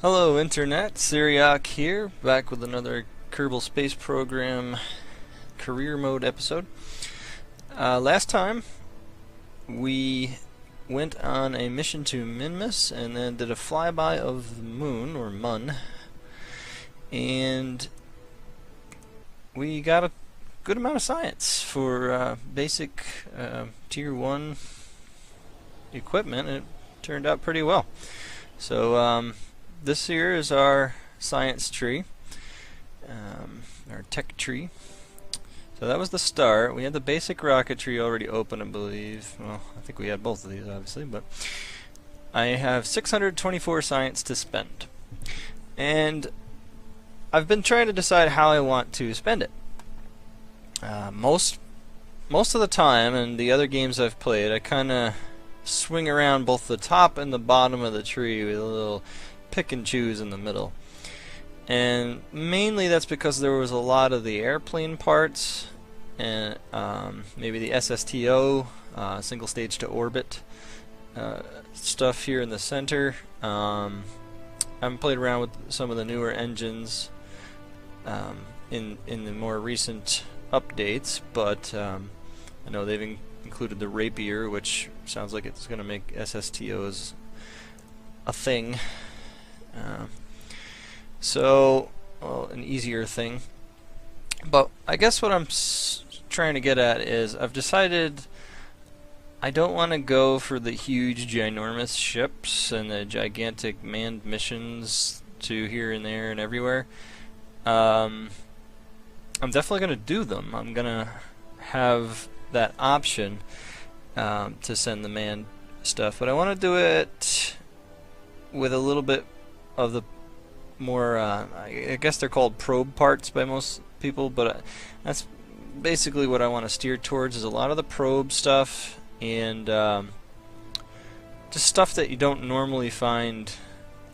Hello Internet, Siriock here, back with another Kerbal Space Program career mode episode. Last time we went on a mission to Minmus and then did a flyby of the moon, or Mun, and we got a good amount of science for basic tier 1 equipment, and it turned out pretty well. So this here is our science tree, our tech tree. So that was the start. We had the basic rocketry already open, I believe. Well, I think we had both of these, obviously, but I have 624 science to spend. And I've been trying to decide how I want to spend it. Most of the time, in the other games I've played, I kind of swing around both the top and the bottom of the tree with a little pick and choose in the middle. And mainly that's because there was a lot of the airplane parts and maybe the SSTO, single stage to orbit stuff here in the center. I haven't played around with some of the newer engines in the more recent updates, but I know they've included the Rapier, which sounds like it's going to make SSTOs a thing. Well, an easier thing. But I guess what I'm trying to get at is I've decided I don't want to go for the huge, ginormous ships and the gigantic manned missions to here and there and everywhere. I'm definitely going to do them. I'm going to have that option to send the manned stuff, but I want to do it with a little bit of the more, I guess they're called probe parts by most people, but that's basically what I want to steer towards, is a lot of the probe stuff and just stuff that you don't normally find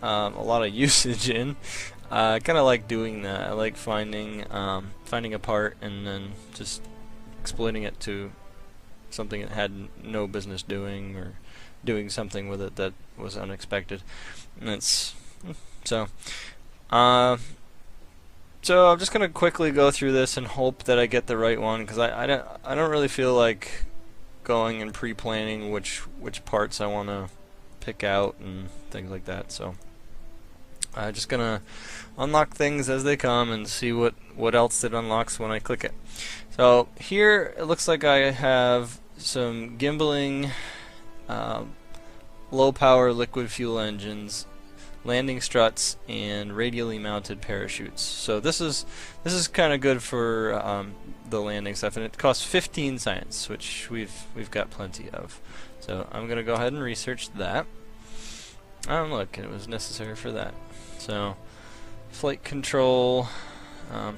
a lot of usage in. I kind of like doing that. I like finding a part and then just exploiting it to something it had no business doing, or doing something with it that was unexpected. And it's so I'm just gonna quickly go through this and hope that I get the right one, because I don't really feel like going and pre-planning which parts I want to pick out and things like that. So I'm just gonna unlock things as they come and see what else it unlocks when I click it. So here it looks like I have some gimbaling, low power liquid fuel engines, landing struts, and radially mounted parachutes. So this is kind of good for the landing stuff, and it costs 15 science, which we've got plenty of. So I'm gonna go ahead and research that. Oh look, it was necessary for that. So flight control. I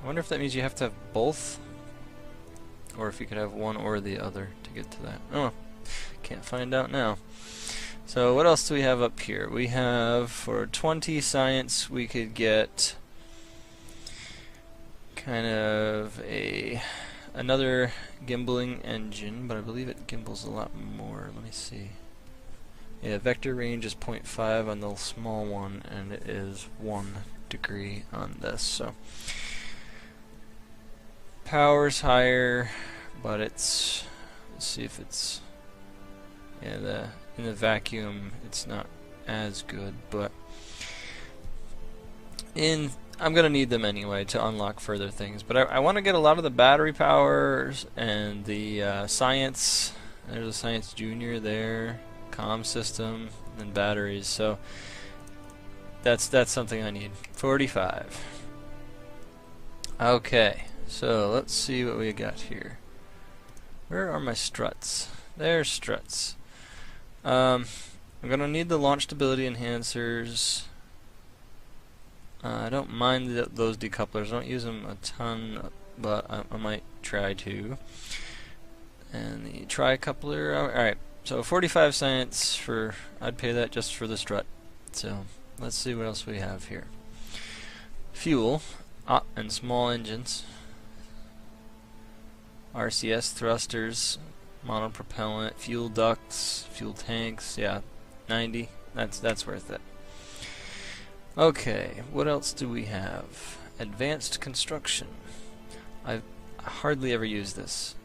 wonder if that means you have to have both, or if you could have one or the other to get to that. Oh, can't find out now. So what else do we have up here? We have, for 20 science, we could get kind of another gimbaling engine, but I believe it gimbals a lot more. Let me see. Yeah, vector range is 0.5 on the small one, and it is 1 degree on this. So power's higher, but let's see if it's, yeah, in the vacuum it's not as good, but I'm gonna need them anyway to unlock further things. But I want to get a lot of the battery powers and the science. There's a science junior there, comm system, and batteries. So that's something I need. 45. Okay, so let's see what we got here. Where are my struts? There's struts. I'm gonna need the launch stability enhancers. I don't mind those decouplers. I don't use them a ton, but I might try to. And the tri-coupler. Alright, so 45 science for, I'd pay that just for the strut. So let's see what else we have here. Fuel and small engines. RCS thrusters, monopropellant, fuel ducts, fuel tanks. Yeah, 90. That's worth it. Okay, what else do we have? Advanced construction. I've hardly ever used this.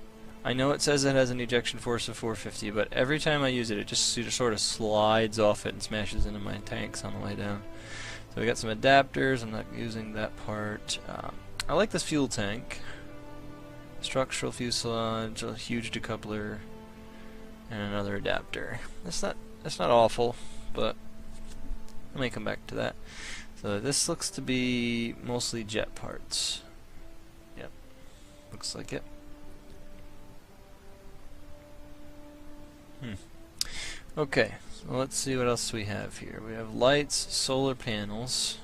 I know it says it has an ejection force of 450, but every time I use it, it just sort of slides off it and smashes into my tanks on the way down. So we got some adapters. I'm not using that part. I like this fuel tank. Structural fuselage, a huge decoupler, and another adapter. That's not awful, but I may come back to that. So this looks to be mostly jet parts. Yep, looks like it. Okay, so let's see what else we have here. We have lights, solar panels.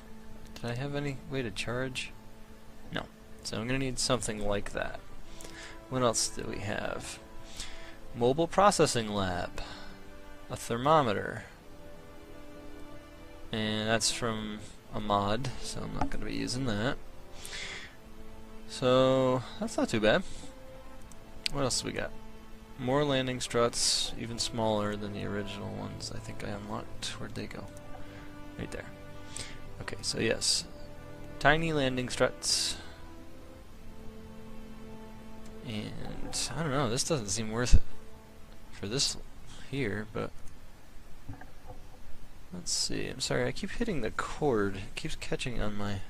Did I have any way to charge? No. So I'm going to need something like that. What else do we have? Mobile processing lab. A thermometer. And that's from a mod, so I'm not going to be using that. So that's not too bad. What else do we got? More landing struts, even smaller than the original ones I think I unlocked. Where'd they go? Right there. Okay, so yes. Tiny landing struts. And I don't know, this doesn't seem worth it for this here, but let's see. I'm sorry, I keep hitting the cord. It keeps catching on my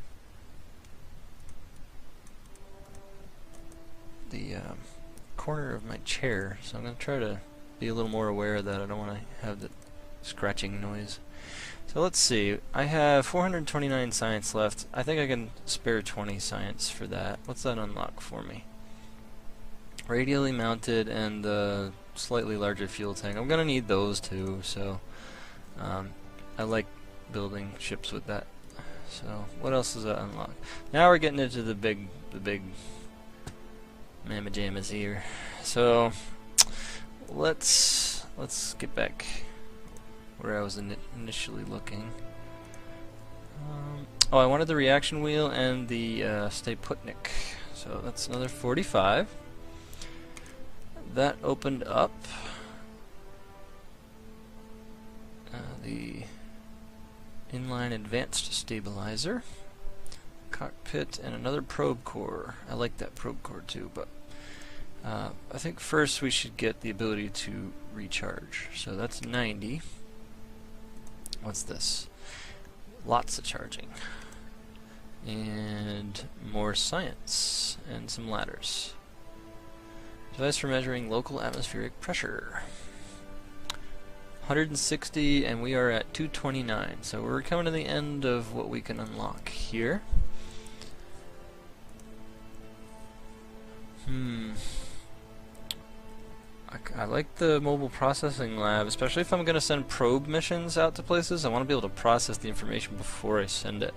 corner of my chair, so I'm going to try to be a little more aware of that. I don't want to have the scratching noise. So let's see. I have 429 science left. I think I can spare 20 science for that. What's that unlock for me? Radially mounted and the slightly larger fuel tank. I'm going to need those too, so I like building ships with that. So what else does that unlock? Now we're getting into the big mamma jammas here. So let's get back where I was initially looking. Oh, I wanted the reaction wheel and the stay putnik. So that's another 45. That opened up the inline advanced stabilizer, cockpit, and another probe core. I like that probe core too, but I think first we should get the ability to recharge. So that's 90. What's this? Lots of charging. And more science and some ladders. Device for measuring local atmospheric pressure. 160, and we are at 229. So we're coming to the end of what we can unlock here. I like the mobile processing lab, especially if I'm going to send probe missions out to places. I want to be able to process the information before I send it.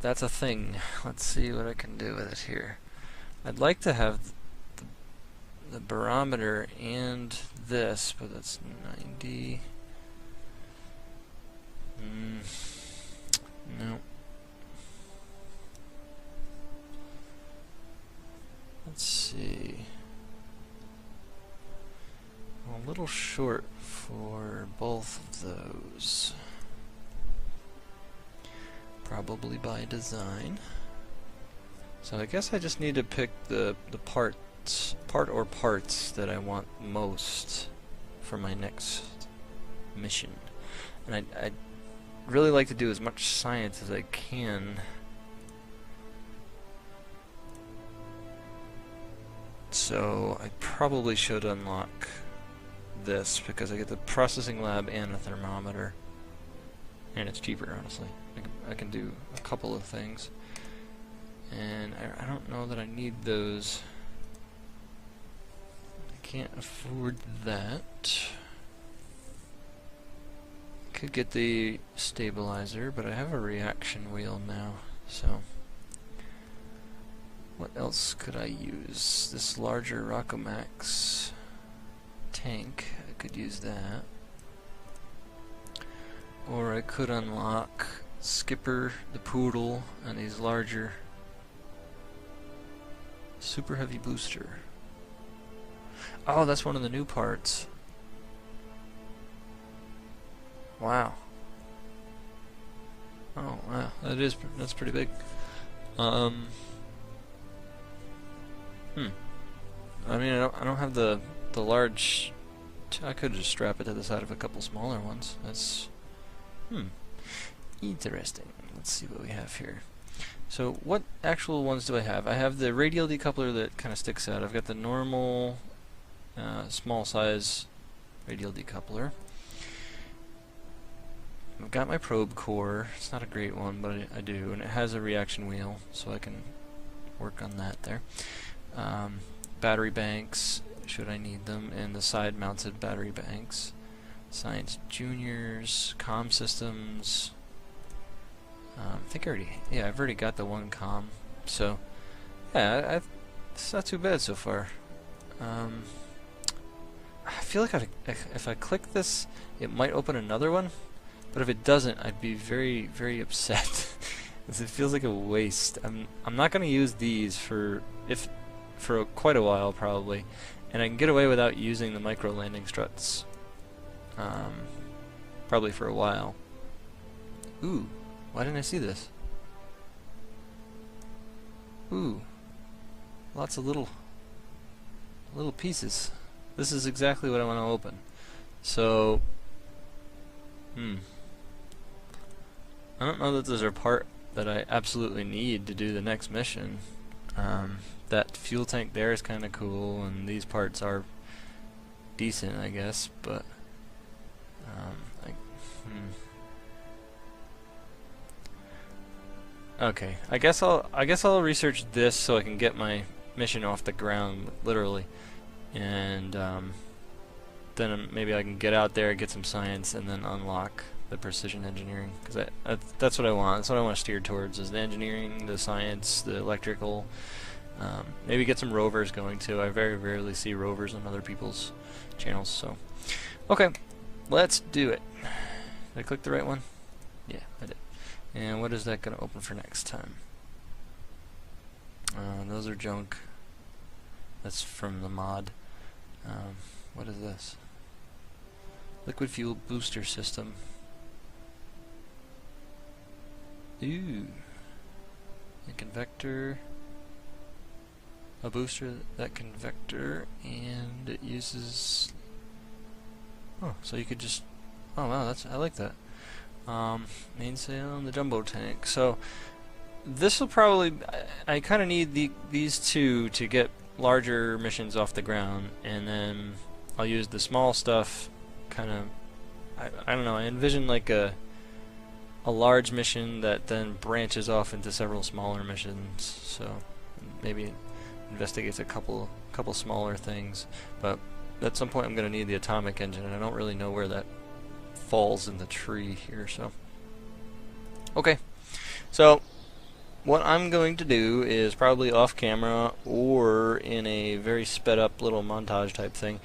That's a thing. Let's see what I can do with it here. I'd like to have the barometer and this, but that's 90. No. Let's see. I'm a little short for both of those. Probably by design. So I guess I just need to pick the part or parts that I want most for my next mission. And I'd really like to do as much science as I can. So I probably should unlock this because I get the processing lab and a thermometer. And it's cheaper, honestly. I can do a couple of things. And I don't know that I need those. I can't afford that. Could get the stabilizer, but I have a reaction wheel now, so what else could I use? This larger Rockomax tank, I could use that. Or I could unlock Skipper, the Poodle, and these larger Super heavy booster. Oh, that's one of the new parts. Wow. Oh, wow. That's pretty big. I mean, I don't have the large. I could just strap it to the side of a couple smaller ones. That's interesting. Let's see what we have here. So, what actual ones do I have? I have the radial decoupler that kind of sticks out. I've got the normal, small size radial decoupler. I've got my probe core. It's not a great one, but I do, and it has a reaction wheel, so I can work on that there. Battery banks, should I need them, and the side-mounted battery banks. Science Juniors, comm systems. I think I've already got the one comm, so yeah, it's not too bad so far. I feel like if I click this, it might open another one, but if it doesn't, I'd be very, very upset. Because it feels like a waste. I'm not going to use these for quite a while probably, and I can get away without using the micro landing struts. Probably for a while. Ooh, why didn't I see this? Ooh, lots of little pieces. This is exactly what I want to open. So, I don't know that there's a part that I absolutely need to do the next mission. That fuel tank there is kind of cool, and these parts are decent, I guess, but okay, I guess I'll research this so I can get my mission off the ground, literally, and then maybe I can get out there, get some science, and then unlock the precision engineering, because that's what I want. That's what I want to steer towards, is the engineering, the science, the electrical. Maybe get some rovers going too. I very rarely see rovers on other people's channels, so okay, let's do it. Did I click the right one? Yeah, I did. And what is that going to open for next time? Those are junk. That's from the mod. What is this? Liquid fuel booster system. Ooh. A convector. A booster that can vector, and it uses. Oh, so you could just. Oh wow, I like that. Mainsail and the jumbo tank. So this will probably. I kind of need these two to get larger missions off the ground, and then I'll use the small stuff. Kind of. I don't know. I envision like a large mission that then branches off into several smaller missions. So maybe investigates a couple smaller things, but at some point I'm going to need the atomic engine, and I don't really know where that falls in the tree here. So okay, so what I'm going to do is probably off camera or in a very sped up little montage type thing,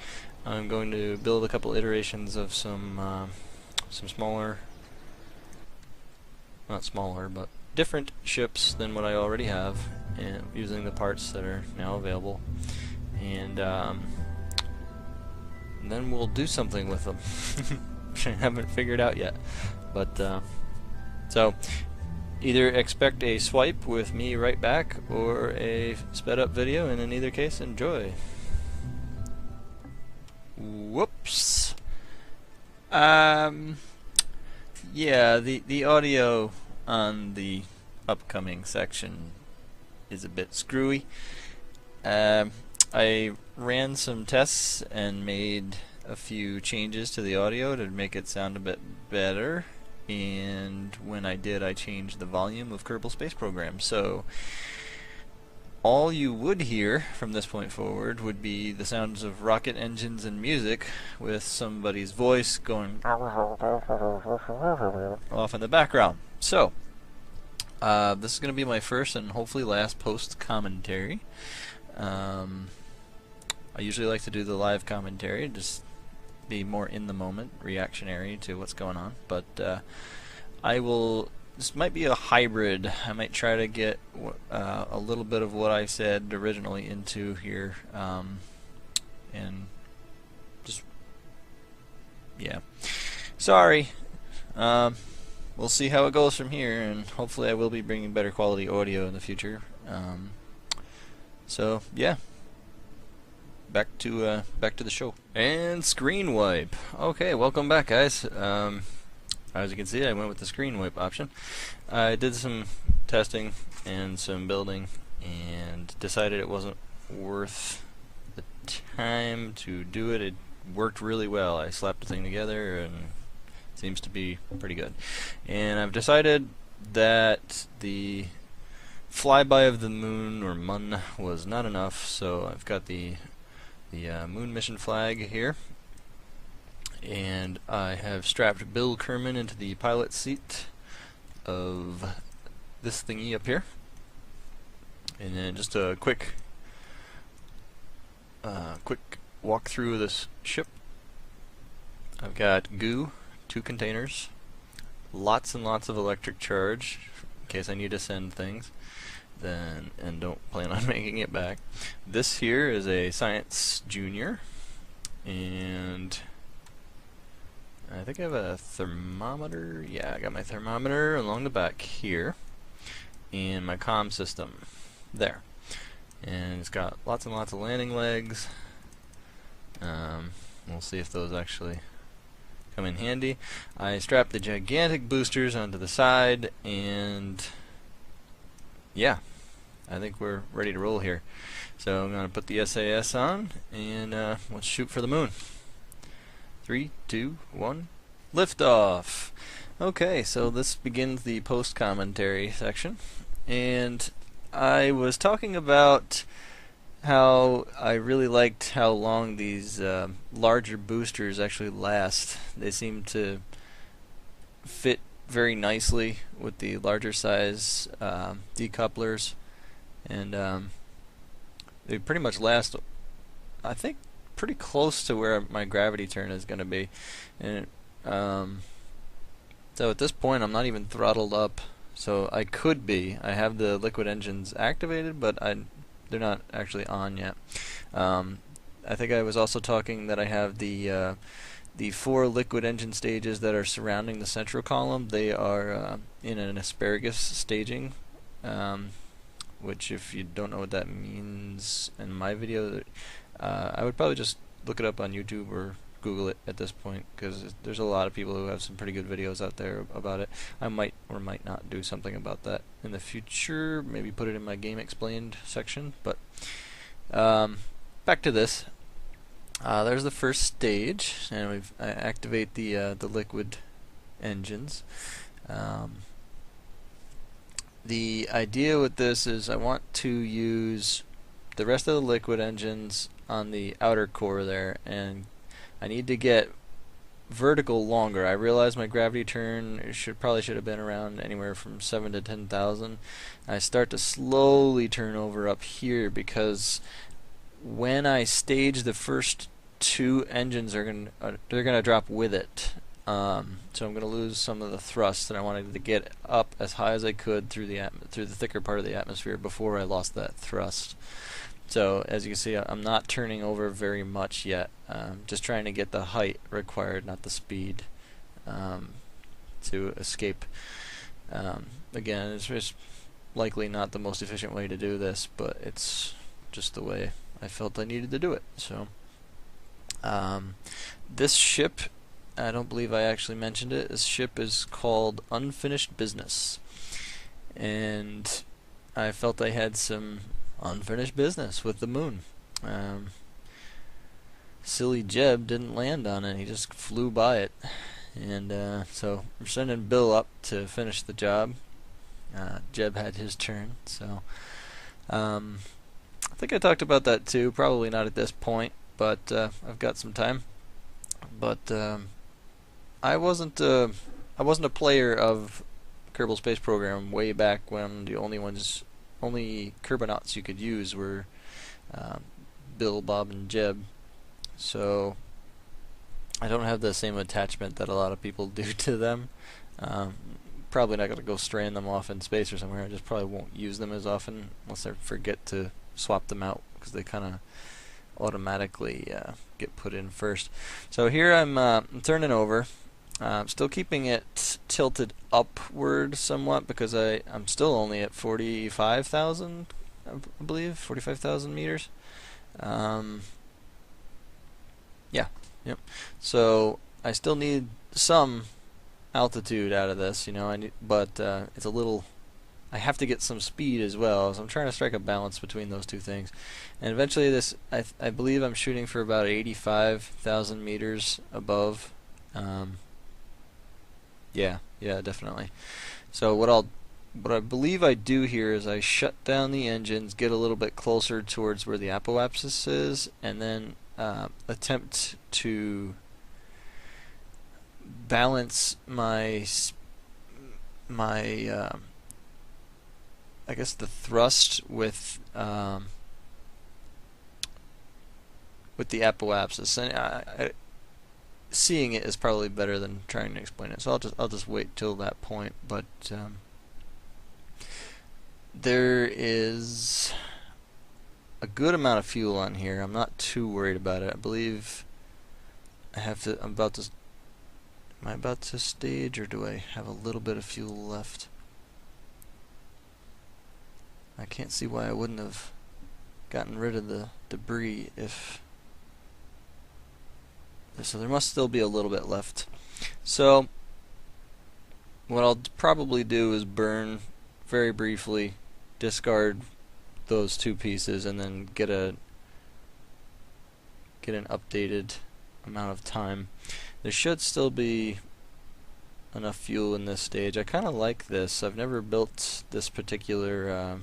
I'm going to build a couple iterations of some smaller, not smaller, but different ships than what I already have, and using the parts that are now available, and then we'll do something with them. Which I haven't figured out yet, but so either expect a swipe with me right back or a sped up video, and in either case enjoy. Whoops. Yeah, the audio on the upcoming section is a bit screwy. I ran some tests and made a few changes to the audio to make it sound a bit better, and when I did, I changed the volume of Kerbal Space Program. So all you would hear from this point forward would be the sounds of rocket engines and music with somebody's voice going off in the background. So this is going to be my first and hopefully last post commentary. I usually like to do the live commentary, just be more in the moment, reactionary to what's going on, but I will this might be a hybrid. I might try to get a little bit of what I said originally into here, and just, yeah. Sorry. We'll see how it goes from here, and hopefully I will be bringing better quality audio in the future. So yeah, back to the show. And screen wipe. Okay, welcome back, guys. As you can see, I went with the screen wipe option. I did some testing and some building, and decided it wasn't worth the time to do it. It worked really well. I slapped the thing together, and it seems to be pretty good. And I've decided that the flyby of the moon, or mun, was not enough, so I've got the moon mission flag here, and I have strapped Bill Kerman into the pilot seat of this thingy up here. And then just a quick walk through this ship. I've got goo, 2 containers, lots and lots of electric charge in case I need to send things, and don't plan on making it back. This here is a Science Junior, and I think I have a thermometer. Yeah, I got my thermometer along the back here, and my comm system there. And it's got lots and lots of landing legs. We'll see if those actually come in handy. I strapped the gigantic boosters onto the side, and yeah, I think we're ready to roll here. So I'm going to put the SAS on, and let's shoot for the moon. 3, 2, 1, liftoff! Okay, so this begins the post-commentary section, and I was talking about how I really liked how long these larger boosters actually last. They seem to fit very nicely with the larger size decouplers, and they pretty much last, I think, pretty close to where my gravity turn is going to be. And so at this point I'm not even throttled up, so I could be. I have the liquid engines activated, but they're not actually on yet. I think I was also talking that I have the 4 liquid engine stages that are surrounding the central column. They are in an asparagus staging, which, if you don't know what that means, in my video, I would probably just look it up on YouTube or Google it at this point, because there's a lot of people who have some pretty good videos out there about it. I might or might not do something about that in the future, maybe put it in my Game Explained section. But back to this. There's the first stage, and I activate the liquid engines. The idea with this is I want to use the rest of the liquid engines on the outer core there, and I need to get vertical longer. I realize my gravity turn probably should have been around anywhere from 7 to 10,000. I start to slowly turn over up here, because when I stage, the first 2 engines they're gonna drop with it. So I'm gonna lose some of the thrust, and I wanted to get up as high as I could through the thicker part of the atmosphere before I lost that thrust. So as you can see, I'm not turning over very much yet. Just trying to get the height required, not the speed, to escape. Again, it's just likely not the most efficient way to do this, but it's just the way I felt I needed to do it. So this ship, I don't believe I actually mentioned it. This ship is called Unfinished Business, and I felt I had some unfinished business with the moon. Silly Jeb didn't land on it, he just flew by it, and so we're sending Bill up to finish the job. Jeb had his turn, so I think I talked about that too, probably not at this point, but I've got some time. But I wasn't a player of Kerbal Space Program way back when the only Kerbonauts you could use were Bill, Bob, and Jeb. So I don't have the same attachment that a lot of people do to them. probably not going to go straying them off in space or somewhere. I just probably won't use them as often unless I forget to swap them out, because they kind of automatically get put in first. So here I'm turning over. Still keeping it tilted upward somewhat, because I'm still only at 45,000, I believe, 45,000 meters. Yeah, yep. So I still need some altitude out of this, you know. But it's a little. I have to get some speed as well, so I'm trying to strike a balance between those two things. And eventually, I believe I'm shooting for about 85,000 meters above. Yeah, definitely. So what I believe I do here is I shut down the engines, get a little bit closer towards where the apoapsis is, and then attempt to balance my I guess the thrust with the apoapsis. And seeing it is probably better than trying to explain it. So I'll just wait till that point. But there is a good amount of fuel on here. I'm not too worried about it. I believe I have to. Am I about to stage, or do I have a little bit of fuel left? I can't see why I wouldn't have gotten rid of the debris if. So there must still be a little bit left. So what I'll probably do is burn very briefly, discard those two pieces, and then get an updated amount of time. There should still be enough fuel in this stage. I kind of like this. I've never built this particular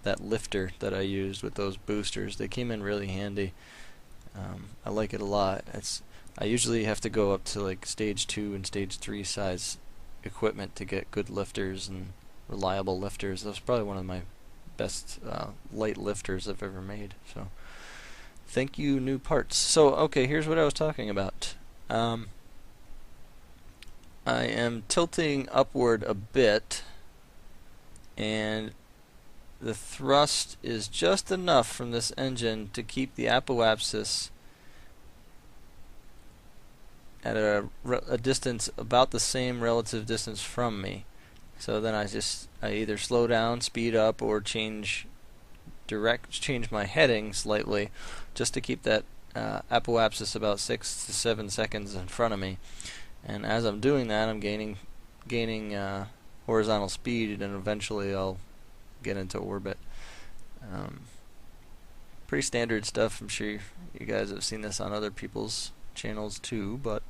that lifter that I used with those boosters. They came in really handy. I like it a lot. I usually have to go up to like stage 2 and stage 3 size equipment to get good lifters and reliable lifters. That's probably one of my best light lifters I've ever made. So thank you, new parts. So okay, here's what I was talking about. I am tilting upward a bit, and the thrust is just enough from this engine to keep the apoapsis at a distance about the same relative distance from me. So then I either slow down, speed up, or change my heading slightly, just to keep that apoapsis about 6 to 7 seconds in front of me. And as I'm doing that, I'm gaining horizontal speed, and eventually I'll get into orbit. Pretty standard stuff. I'm sure you guys have seen this on other people's channels too, but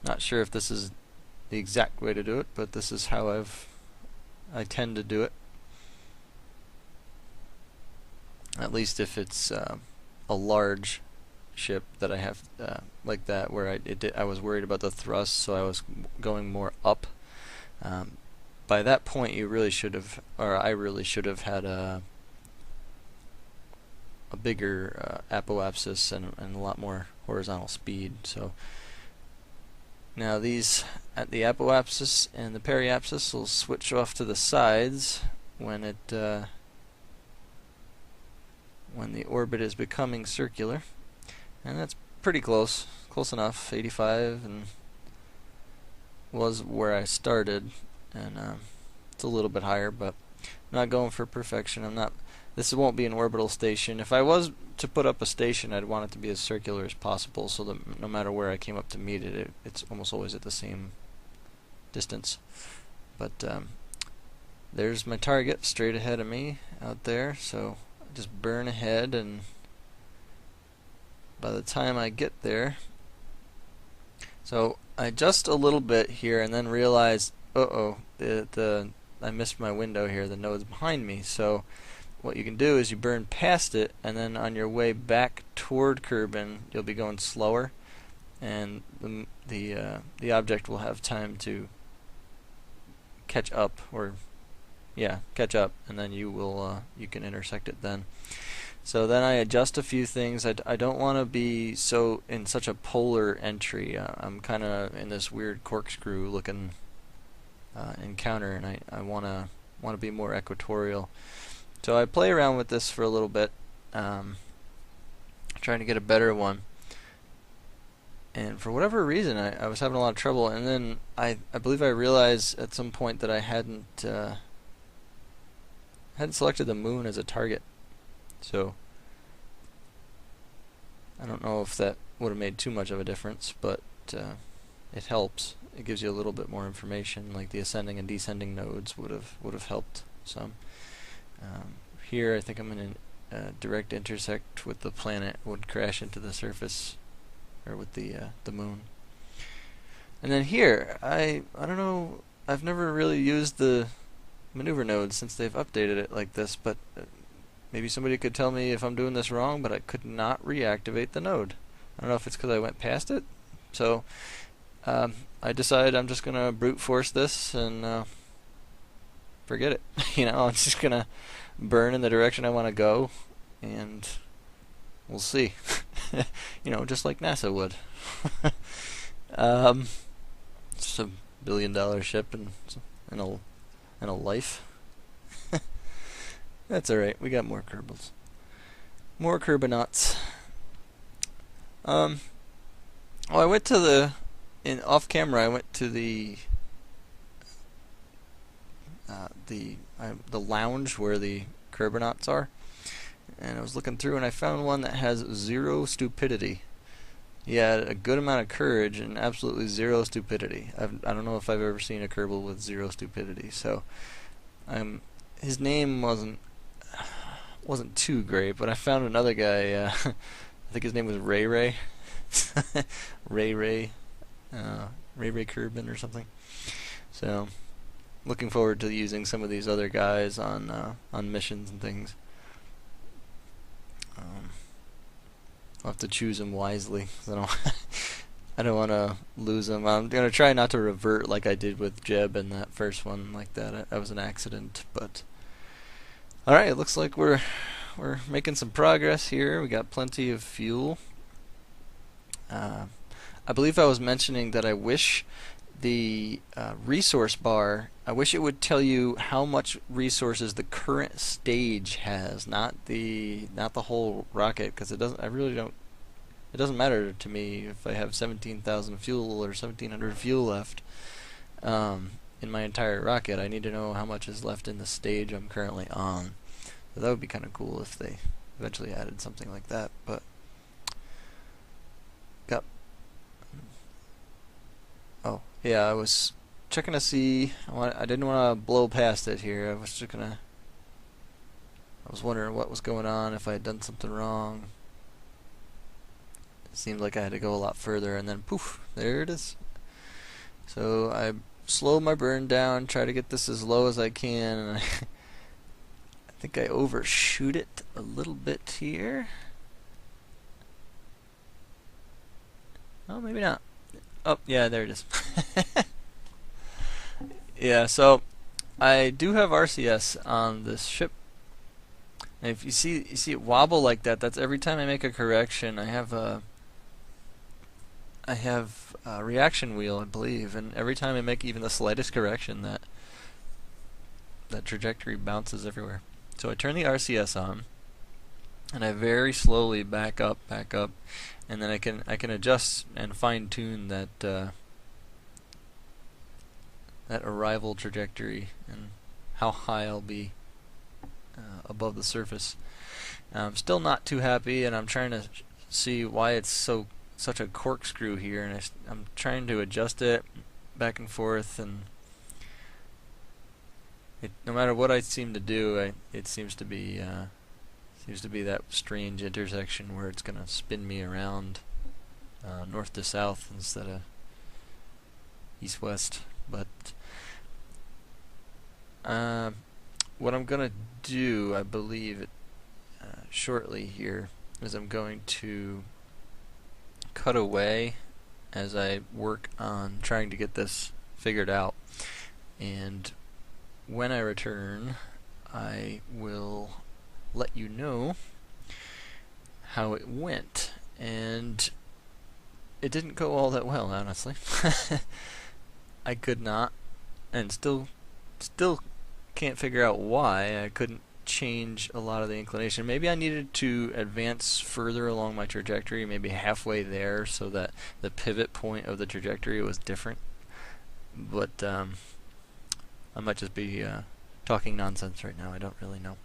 not sure if this is the exact way to do it, but this is how I tend to do it. At least if it's a large ship that I have like that, where I was worried about the thrust, so I was going more up. By that point, you really should have, or I really should have had a bigger apoapsis and a lot more horizontal speed. So now these at the apoapsis and the periapsis will switch off to the sides when the orbit is becoming circular, and that's pretty close enough. 85 and was where I started, and it's a little bit higher, but I'm not going for perfection. This won't be an orbital station. If I was to put up a station, I'd want it to be as circular as possible, so that no matter where I came up to meet it, it's almost always at the same distance. But there's my target straight ahead of me out there, so I just burn ahead, and by the time I get there, so I adjust a little bit here and then realize, I missed my window here, the node's behind me. So what you can do is you burn past it, and then on your way back toward Kerbal, you'll be going slower, and the object will have time to catch up, and then you can intersect it then. So then I adjust a few things. I don't want to be so in such a polar entry. I'm kind of in this weird corkscrew looking encounter, and I want to be more equatorial. So I play around with this for a little bit, trying to get a better one. And for whatever reason, I was having a lot of trouble. And then I believe I realized at some point that I hadn't selected the moon as a target. So I don't know if that would have made too much of a difference, but it helps. It gives you a little bit more information, like the ascending and descending nodes would have helped some. Here I think I'm in a direct intersect with the planet, would crash into the surface, or with the moon. And then here, I don't know, I've never really used the maneuver node since they've updated it like this, but maybe somebody could tell me if I'm doing this wrong, but I could not reactivate the node. I don't know if it's because I went past it. So I decided I'm just going to brute force this and forget it. I'm just going to burn in the direction I want to go, and we'll see. Just like NASA would. Just $1 billion ship and a life. That's alright, we got more Kerbals. More Kerbonauts. I went to off camera, I went to the lounge where the Kerbonauts are, and I was looking through and I found one that has 0 stupidity. He had a good amount of courage and absolutely 0 stupidity. I don't know if I've ever seen a Kerbal with 0 stupidity. So, his name wasn't too great, but I found another guy. I think his name was Ray Ray, Ray Kerbin or something. So, looking forward to using some of these other guys on missions and things. I'll have to choose them wisely. I don't want to lose them. I'm gonna try not to revert like I did with Jeb in that first one. Like that was an accident. But all right, it looks like we're making some progress here. We got plenty of fuel. I believe I was mentioning that I wish the resource bar, I wish it would tell you how much resources the current stage has, not the whole rocket, because it doesn't. It doesn't matter to me if I have 17,000 fuel or 1,700 fuel left in my entire rocket. I need to know how much is left in the stage I'm currently on. So that would be kind of cool if they eventually added something like that. But oh yeah, I was checking to see. I didn't want to blow past it here. I was wondering what was going on, if I had done something wrong. It seemed like I had to go a lot further, and then poof, there it is. So I slow my burn down, try to get this as low as I can, and I think I overshoot it a little bit here. Oh, maybe not. Oh, yeah, there it is. Yeah, so I do have RCS on this ship. And if you see it wobble like that, that's every time I make a correction. I have a reaction wheel, I believe, and every time I make even the slightest correction, that trajectory bounces everywhere. So I turn the RCS on, and I very slowly back up, and then I can adjust and fine tune that arrival trajectory and how high I'll be above the surface. I'm still not too happy, and I'm trying to see why it's such a corkscrew here, and I'm trying to adjust it back and forth, and no matter what I seem to do, it seems to be that strange intersection where it's gonna spin me around north to south instead of east-west. But what I'm gonna do, I believe, shortly here, is I'm going to cut away as I work on trying to get this figured out, and when I return, I will let you know how it went, and it didn't go all that well, honestly. I could not, and still can't figure out why I couldn't change a lot of the inclination. Maybe I needed to advance further along my trajectory, maybe halfway there, so that the pivot point of the trajectory was different. But I might just be talking nonsense right now. I don't really know.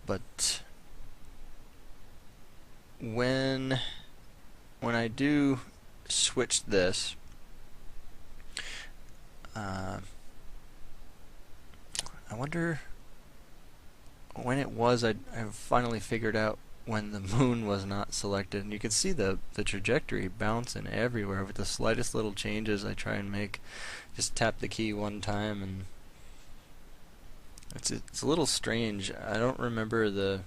But when I do switch this, I wonder when it was I finally figured out when the moon was not selected, and you can see the trajectory bouncing everywhere with the slightest little changes I try and make. Just tap the key one time, and it's a little strange. I don't remember the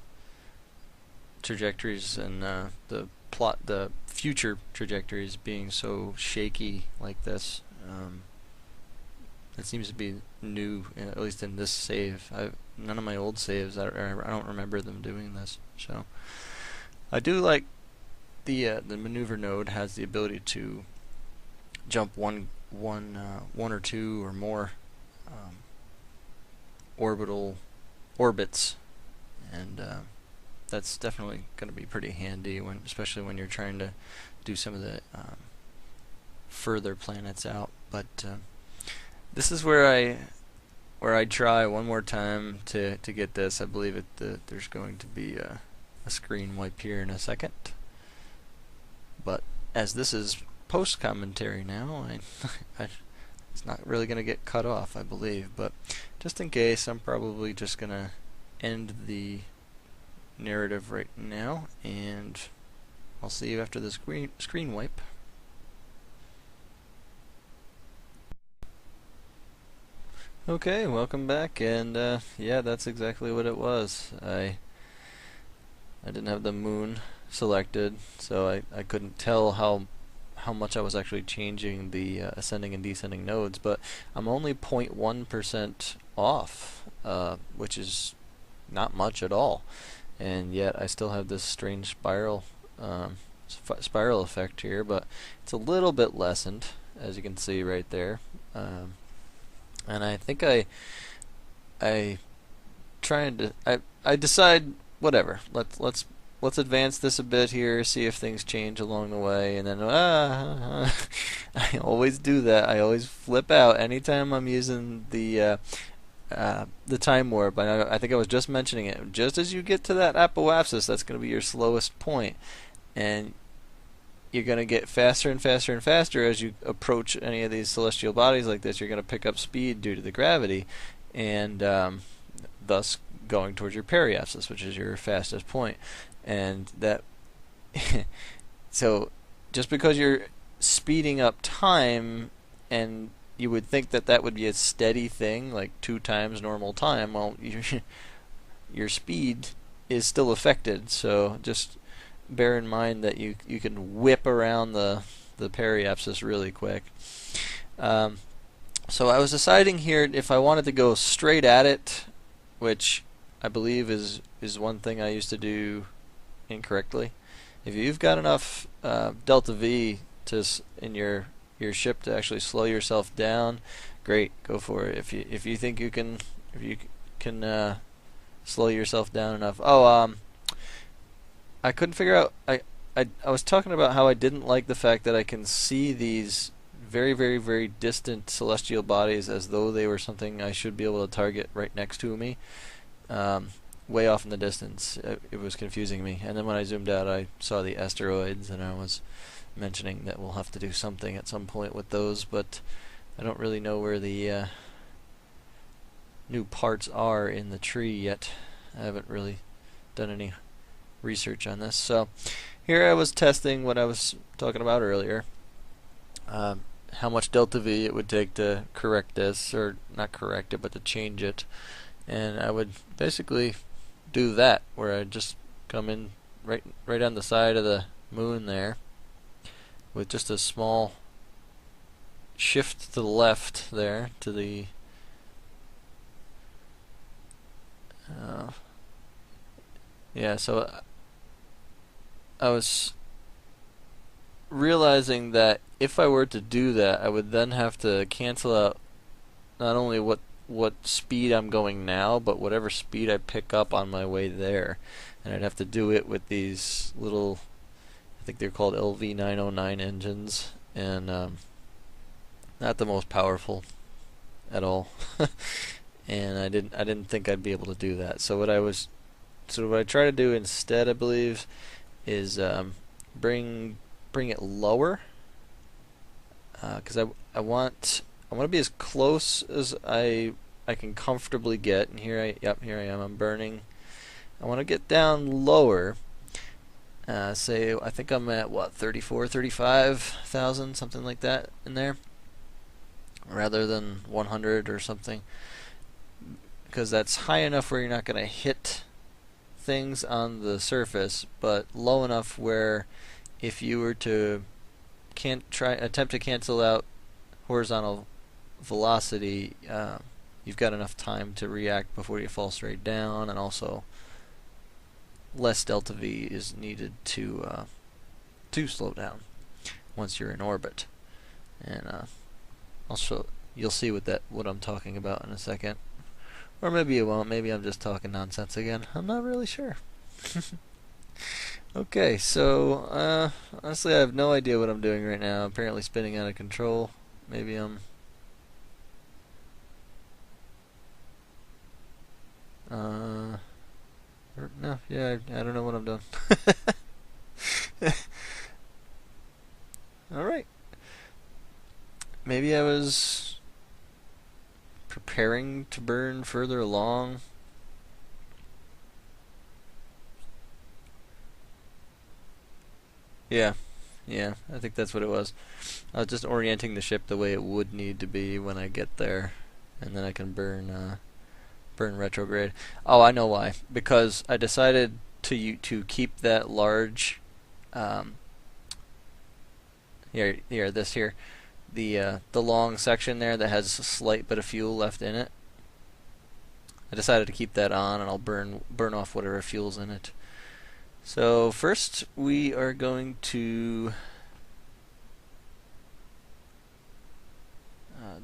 trajectories and the future trajectories being so shaky like this. It seems to be new, at least in this save. None of my old saves, I don't remember them doing this. So I do like the maneuver node has the ability to jump one or two or more orbits, and that's definitely going to be pretty handy especially when you're trying to do some of the further planets out. But this is where I try one more time to get this. I believe there's going to be a screen wipe here in a second. But as this is post commentary now, it's not really going to get cut off, I believe. But just in case, I'm probably just going to end the narrative right now, and I'll see you after the screen wipe. Okay, welcome back, and yeah, that's exactly what it was. I didn't have the moon selected, so I couldn't tell how much I was actually changing the ascending and descending nodes, but I'm only 0.1% off, which is not much at all, and yet I still have this strange spiral effect here, but it's a little bit lessened, as you can see right there. And I think I decide, whatever, let's advance this a bit here, see if things change along the way, and then I always do that. I always flip out anytime I'm using the time warp. I think I was just mentioning it. Just as you get to that apoapsis, that's going to be your slowest point, and you're going to get faster and faster and faster as you approach any of these celestial bodies like this. You're going to pick up speed due to the gravity, and thus going towards your periapsis, which is your fastest point. And that so just because you're speeding up time, and you would think that would be a steady thing, like 2 times normal time, well, your speed is still affected. So just bear in mind that you can whip around the periapsis really quick. So I was deciding here if I wanted to go straight at it, which I believe is one thing I used to do incorrectly. If you've got enough delta V in your ship to actually slow yourself down, great, go for it. If you think you can slow yourself down enough. I couldn't figure out. I was talking about how I didn't like the fact that I can see these very, very, very distant celestial bodies as though they were something I should be able to target right next to me, way off in the distance. It was confusing me. And then when I zoomed out, I saw the asteroids, and I was mentioning that we'll have to do something at some point with those, but I don't really know where the new parts are in the tree yet. I haven't really done any research on this. So here I was testing what I was talking about earlier, how much delta V it would take to correct this, or not correct it, but to change it. And I would basically do that, where I'd just come in right on the side of the moon there with just a small shift to the left there to the yeah, so I was realizing that if I were to do that, I would then have to cancel out not only what speed I'm going now, but whatever speed I pick up on my way there. And I'd have to do it with these little, I think they're called LV909 engines, and not the most powerful at all. And I didn't think I'd be able to do that. So what I try to do instead, I believe, is bring it lower, because I want to be as close as I can comfortably get. And here I am. I'm burning. I want to get down lower. Say I think I'm at what, 35,000, something like that in there, rather than 100 or something, because that's high enough where you're not going to hit things on the surface, but low enough where if you were to attempt to cancel out horizontal velocity, you've got enough time to react before you fall straight down, and also less delta V is needed to slow down once you're in orbit. And you'll see what I'm talking about in a second. Or maybe you won't. Maybe I'm just talking nonsense again. I'm not really sure. Okay, so honestly I have no idea what I'm doing right now. I'm apparently spinning out of control. Maybe I'm no, yeah, I don't know what I'm doing. Alright. Maybe I was preparing to burn further along. Yeah, I think that's what it was. I was just orienting the ship the way it would need to be when I get there, and then I can burn retrograde. Oh, I know why. Because I decided to keep that large. Here, the long section there that has a slight bit of fuel left in it. I decided to keep that on, and I'll burn off whatever fuel's in it. So first we are going to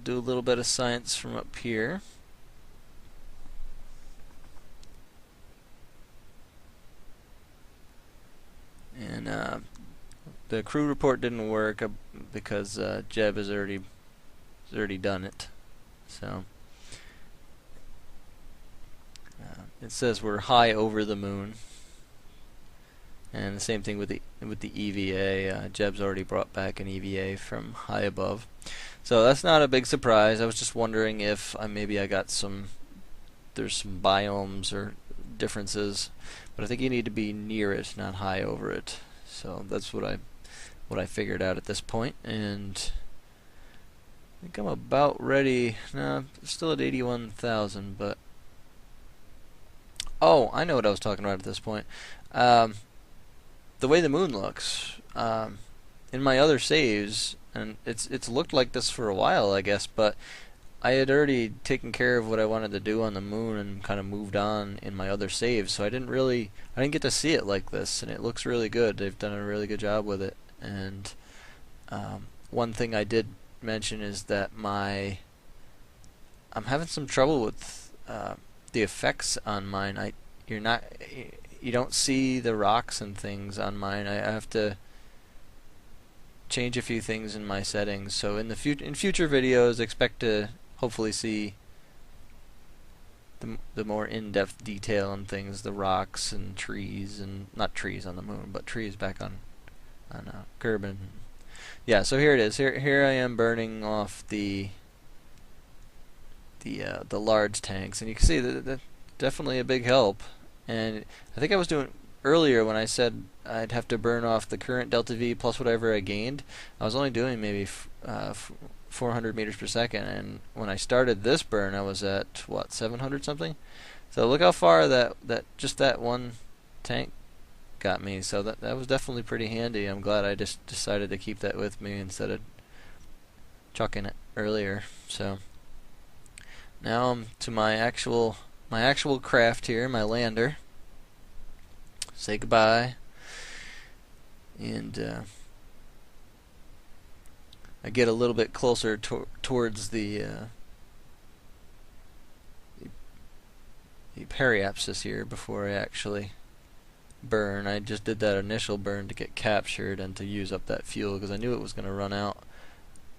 do a little bit of science from up here. And the crew report didn't work because Jeb has already done it. So it says we're high over the moon. And the same thing with the EVA. Jeb's already brought back an EVA from high above, so that's not a big surprise. I was just wondering if maybe I got there's some biomes or differences, but I think you need to be near it, not high over it. So that's what I figured out at this point, and I think I'm about ready. No, still at 81,000, but oh, I know what I was talking about at this point. The way the moon looks in my other saves, and it's looked like this for a while, I guess, but I had already taken care of what I wanted to do on the moon and kind of moved on in my other saves, so I didn't get to see it like this, and it looks really good. They've done a really good job with it. And one thing I did mention is that I'm having some trouble with the effects on mine. You don't see the rocks and things on mine. I have to change a few things in my settings. So in future videos, expect to hopefully see the more in-depth detail and things, the rocks and trees, and not trees on the moon, but trees back on Kerbal. Yeah, so here it is. Here I am burning off the large tanks, and you can see that definitely a big help. And I think I was doing earlier when I said I'd have to burn off the current delta V plus whatever I gained. I was only doing maybe 400 meters per second, and when I started this burn, I was at what, 700 something. So look how far just that one tank got me. So that was definitely pretty handy. I'm glad I just decided to keep that with me instead of chucking it earlier. So now I'm to my actual craft here, my lander. Say goodbye. and I get a little bit closer towards the periapsis here before I actually burn. I just did that initial burn to get captured and to use up that fuel because I knew it was going to run out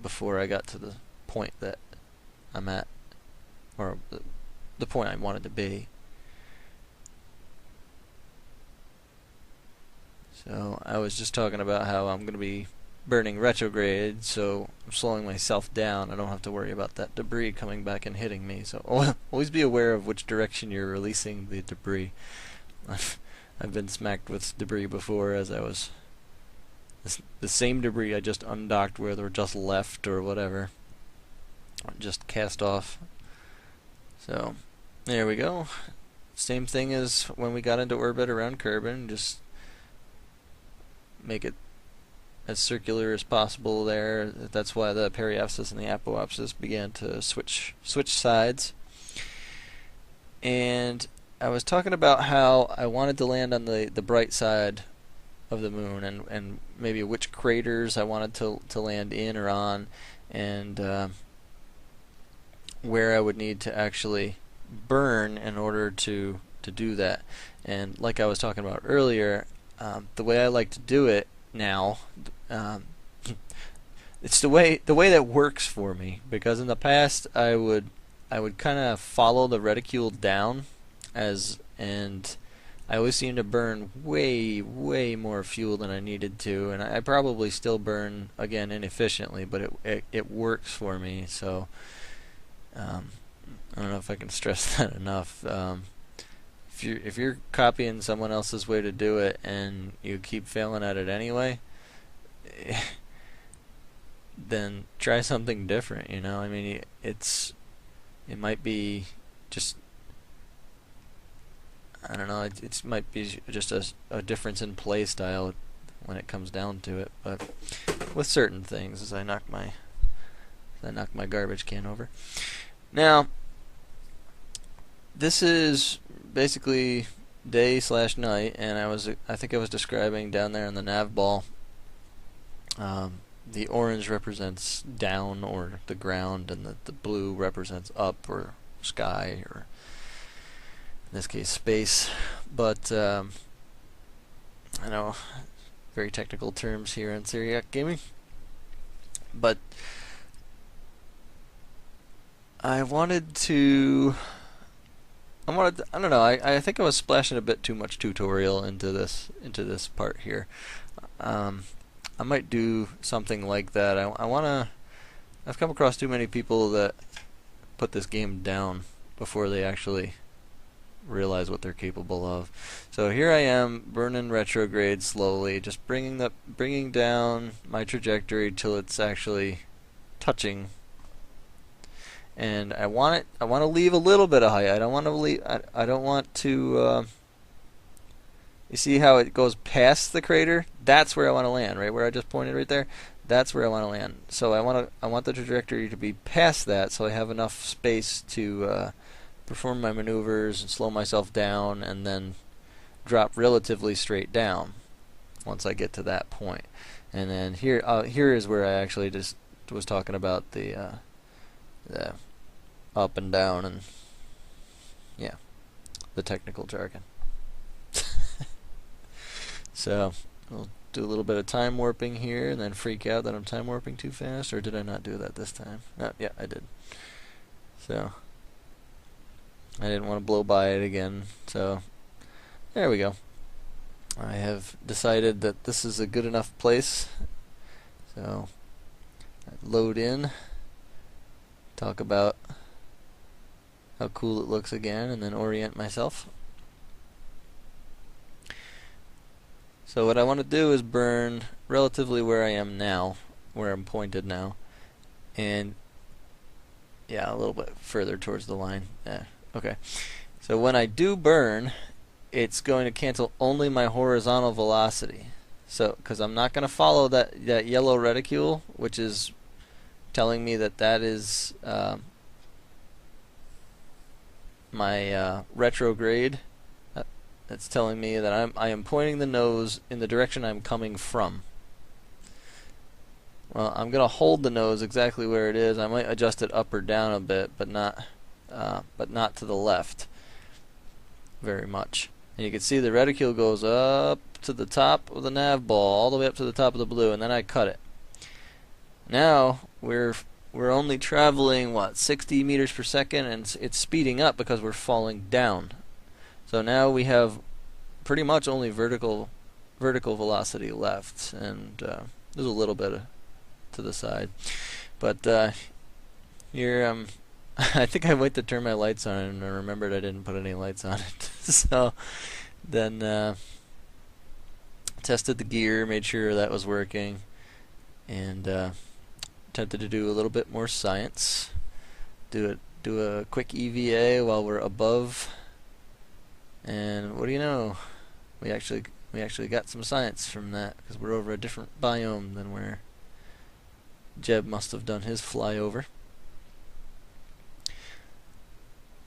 before I got to the point that I'm at, or the point I wanted to be. So I was just talking about how I'm going to be burning retrograde, so I'm slowing myself down. I don't have to worry about that debris coming back and hitting me. So always be aware of which direction you're releasing the debris. I've been smacked with debris before as I was the same debris I just undocked where they were just left or whatever, just cast off. So there we go. Same thing as when we got into orbit around Kerbal, just make it as circular as possible there. That's why the periapsis and the apoapsis began to switch sides. And I was talking about how I wanted to land on the bright side of the moon, and maybe which craters I wanted to land in or on, and where I would need to actually burn in order to do that. And like I was talking about earlier, the way I like to do it now, it's the way that works for me, because in the past I would kind of follow the reticule down, and I always seemed to burn way more fuel than I needed to, and I probably still burn again inefficiently, but it works for me. So I don't know if I can stress that enough. If you're copying someone else's way to do it and you keep failing at it anyway, then try something different. You know, I mean, it might be just, I don't know, it might be just a difference in play style when it comes down to it. But with certain things, as I knock my garbage can over. Now, this is basically day/night, and I think I was describing down there in the nav ball. The orange represents down or the ground, and the blue represents up or sky, or in this case space. But I know very technical terms here in Siriock Gaming, but I don't know, I think I was splashing a bit too much tutorial into this part here. I might do something like that. I've come across too many people that put this game down before they actually realize what they're capable of. So here I am burning retrograde slowly, just bringing down my trajectory till it's actually touching. And I want to leave a little bit of height. I don't want to you see how it goes past the crater? That's where I want to land, right where I just pointed right there. That's where I want to land. So I want the trajectory to be past that, so I have enough space to perform my maneuvers and slow myself down, and then drop relatively straight down once I get to that point. And then here is where I actually just was talking about the up and down, and yeah, the technical jargon. So I'll do a little bit of time warping here, and then freak out that I'm time warping too fast. Or did I not do that this time? No, yeah, I did. So I didn't want to blow by it again. So there we go. I have decided that this is a good enough place. So I load in, talk about how cool it looks again, and then orient myself. So what I want to do is burn relatively where I am now, where I'm pointed now, and yeah, a little bit further towards the line. Yeah, okay. So when I do burn, it's going to cancel only my horizontal velocity. So, because I'm not going to follow that yellow reticule, which is telling me that is my retrograde. It's telling me that I am pointing the nose in the direction I'm coming from. Well, I'm gonna hold the nose exactly where it is. I might adjust it up or down a bit, but not to the left very much. And you can see the reticule goes up to the top of the nav ball, all the way up to the top of the blue, and then I cut it. Now we're only traveling, what, 60 meters per second, and it's speeding up because we're falling down. So now we have pretty much only vertical velocity left, and there's a little bit to the side. But here I think I went to turn my lights on and I remembered I didn't put any lights on it. So then tested the gear, made sure that was working, and attempted to do a little bit more science. Do a quick EVA while we're above, and what do you know? We actually got some science from that because we're over a different biome than where Jeb must have done his flyover.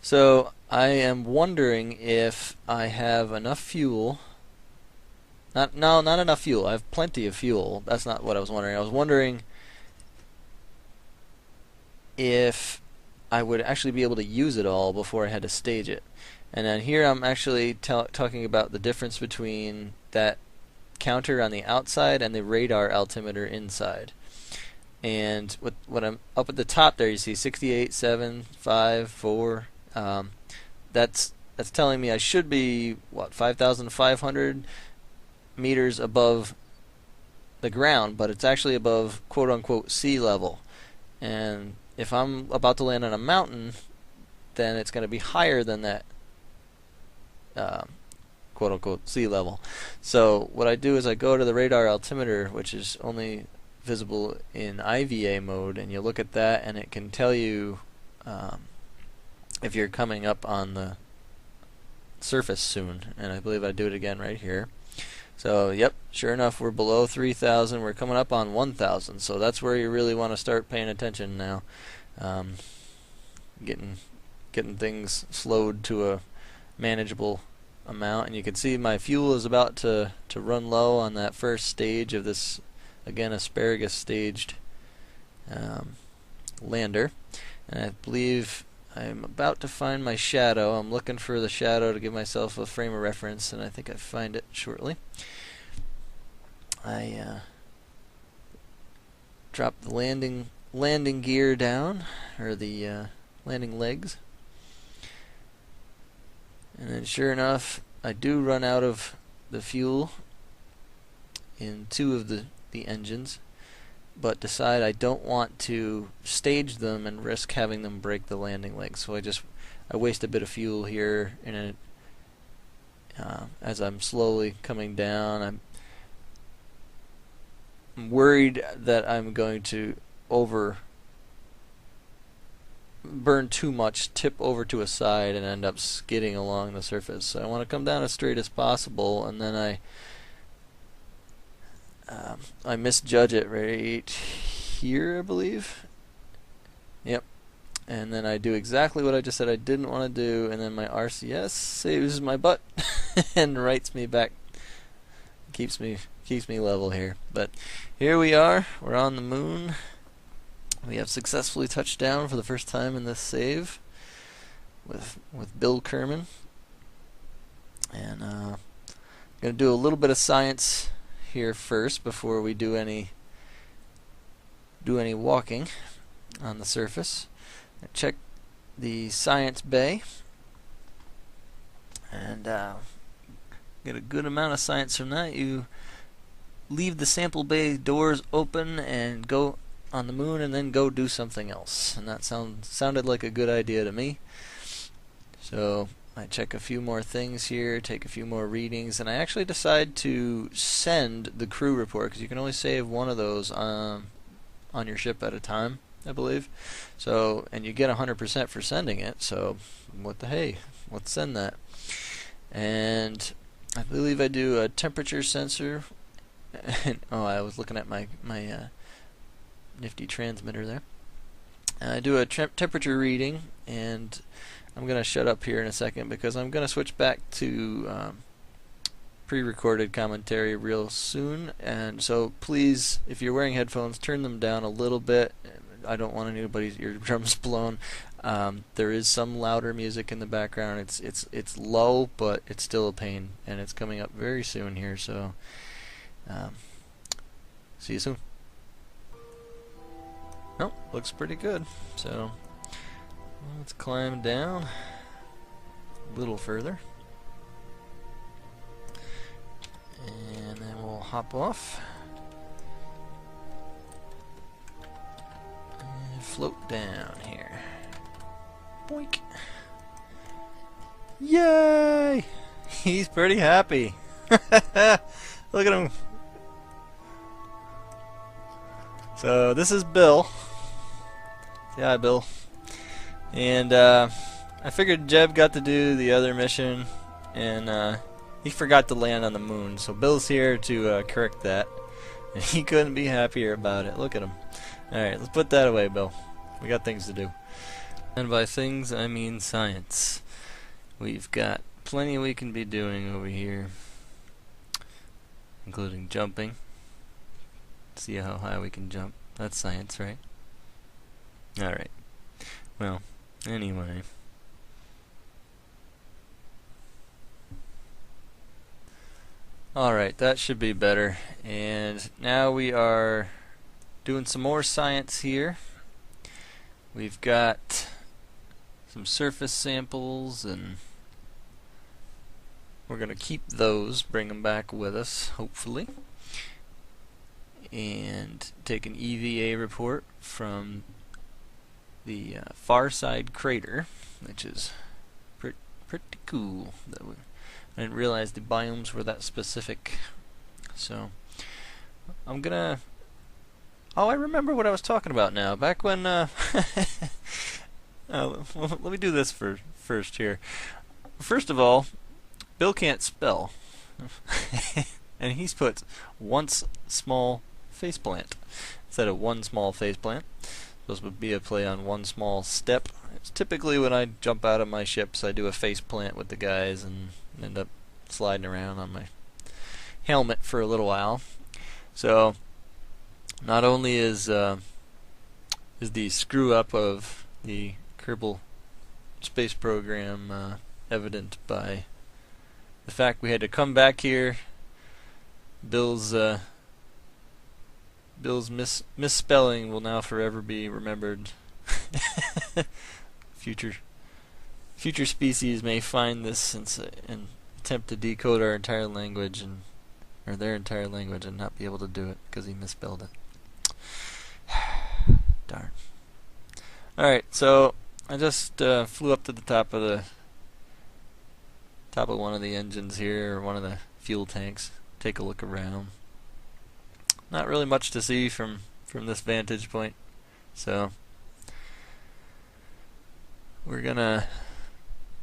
So I am wondering if I have enough fuel. Not enough fuel. I have plenty of fuel. That's not what I was wondering. I was wondering if I would actually be able to use it all before I had to stage it. And then here I'm actually talking about the difference between that counter on the outside and the radar altimeter inside. And what I'm up at the top there, you see 68, 7, 5, 4. That's telling me I should be, what, 5,500 meters above the ground, but it's actually above quote-unquote sea level. And if I'm about to land on a mountain, then it's going to be higher than that quote-unquote sea level. So what I do is I go to the radar altimeter, which is only visible in IVA mode, and you look at that and it can tell you if you're coming up on the surface soon. And I believe I do it again right here. So yep, sure enough, we're below 3,000. We're coming up on 1,000. So that's where you really want to start paying attention now. Getting things slowed to a manageable amount. And you can see my fuel is about to run low on that first stage of this, again, asparagus staged lander. And I believe I'm about to find my shadow. I'm looking for the shadow to give myself a frame of reference, and I think I find it shortly. I drop the landing gear down, or the landing legs, and then sure enough, I do run out of the fuel in two of the engines, but decide I don't want to stage them and risk having them break the landing legs. So I waste a bit of fuel here in it as I'm slowly coming down. I'm worried that I'm going to burn too much, tip over to a side, and end up skidding along the surface. So I want to come down as straight as possible, and then I misjudge it right here, I believe. Yep. And then I do exactly what I just said I didn't want to do, and then my RCS saves my butt and rights me back. Keeps me level here. But here we are. We're on the moon. We have successfully touched down for the first time in this save with Bill Kerman. And I'm going to do a little bit of science here first before we do any walking on the surface. I check the science bay and get a good amount of science from that. You leave the sample bay doors open and go on the moon and then go do something else, and that sounded like a good idea to me. So I check a few more things here, take a few more readings, and I actually decide to send the crew report, because you can only save one of those on your ship at a time, I believe. So, and you get 100% for sending it, so what the hey, let's send that. And I believe I do a temperature sensor. Oh, I was looking at my nifty transmitter there. I do a temperature reading, and I'm going to shut up here in a second because I'm going to switch back to pre-recorded commentary real soon, and so please, if you're wearing headphones, turn them down a little bit. I don't want anybody's eardrums blown. There is some louder music in the background. It's low, but it's still a pain, and it's coming up very soon here. So, see you soon. Oh, looks pretty good. So, let's climb down a little further, and then we'll hop off. Float down here. Boink. Yay! He's pretty happy. Look at him. So this is Bill. Yeah, Bill. And I figured Jeb got to do the other mission, and he forgot to land on the moon. So Bill's here to correct that. And he couldn't be happier about it. Look at him. Alright, let's put that away, Bill. We got things to do. And by things, I mean science. We've got plenty we can be doing over here, including jumping. See how high we can jump. That's science, right? Alright. Well, anyway. Alright, that should be better. And now we are doing some more science here. We've got some surface samples, and we're going to keep those, bring them back with us, hopefully, and take an EVA report from the far side crater, which is pretty cool. I didn't realize the biomes were that specific. So I'm gonna... Oh, I remember what I was talking about now. Back when, let me do this first here. First of all, Bill can't spell. And he's put once small faceplant instead of one small faceplant. This would be a play on one small step. It's typically when I jump out of my ships, I do a faceplant with the guys and end up sliding around on my helmet for a little while. So, not only is the screw up of the Kerbal space program evident by the fact we had to come back here, Bill's misspelling will now forever be remembered. Future species may find this and attempt to decode our entire language or their entire language and not be able to do it because he misspelled it. Darn. Alright, so I just flew up to the top of one of the engines here, or one of the fuel tanks. Take a look around. Not really much to see from this vantage point, so we're gonna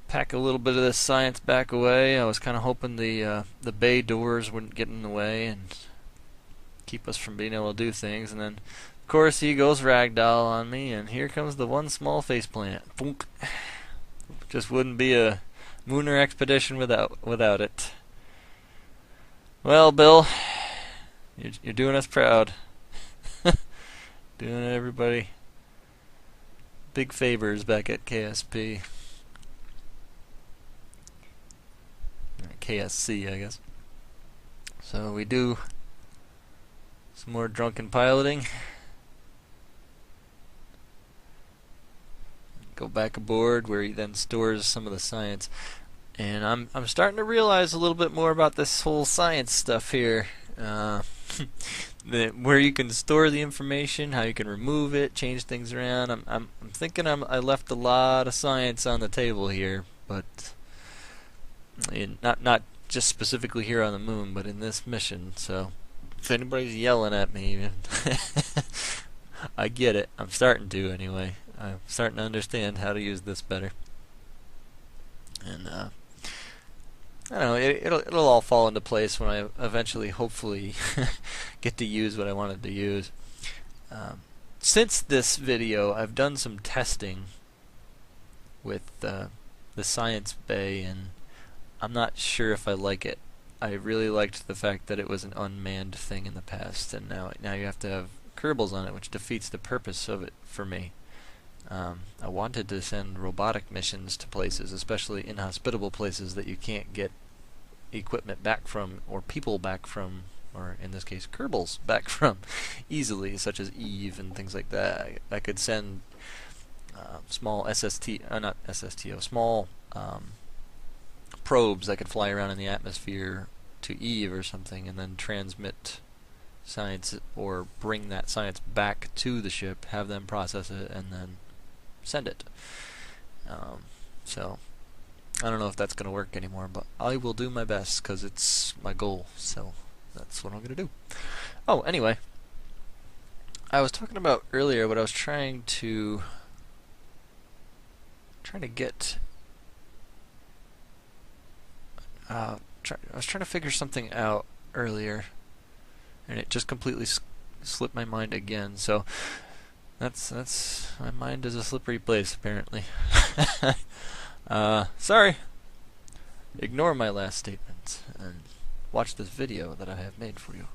pack a little bit of this science back away. I was kind of hoping the bay doors wouldn't get in the way and keep us from being able to do things, and then of course he goes ragdoll on me, and here comes the one small faceplant. Boom. Just wouldn't be a Mooner expedition without it. Well, Bill, you're doing us proud. Doing everybody big favors back at KSP. KSC, I guess. So we do some more drunken piloting. Go back aboard where he then stores some of the science. And I'm starting to realize a little bit more about this whole science stuff here. Where you can store the information, how you can remove it, change things around. I'm thinking I left a lot of science on the table here, but not just specifically here on the moon, but in this mission. So if anybody's yelling at me, I get it. I'm starting to anyway. I'm starting to understand how to use this better. And I don't know, it'll all fall into place when I eventually, hopefully, get to use what I wanted to use. Since this video, I've done some testing with the science bay, and I'm not sure if I like it. I really liked the fact that it was an unmanned thing in the past, and now you have to have Kerbals on it, which defeats the purpose of it for me. I wanted to send robotic missions to places, especially inhospitable places that you can't get equipment back from, or people back from, or in this case Kerbals back from easily, such as Eve and things like that. I could send small not SSTO, small probes that could fly around in the atmosphere to Eve or something, and then transmit science or bring that science back to the ship, have them process it, and then send it. So I don't know if that's going to work anymore, but I will do my best because it's my goal, so that's what I'm going to do. Oh, anyway, I was talking about earlier what I was trying to get. I was trying to figure something out earlier, and it just completely slipped my mind again. So that's my mind is a slippery place apparently. Sorry. Ignore my last statement and watch this video that I have made for you.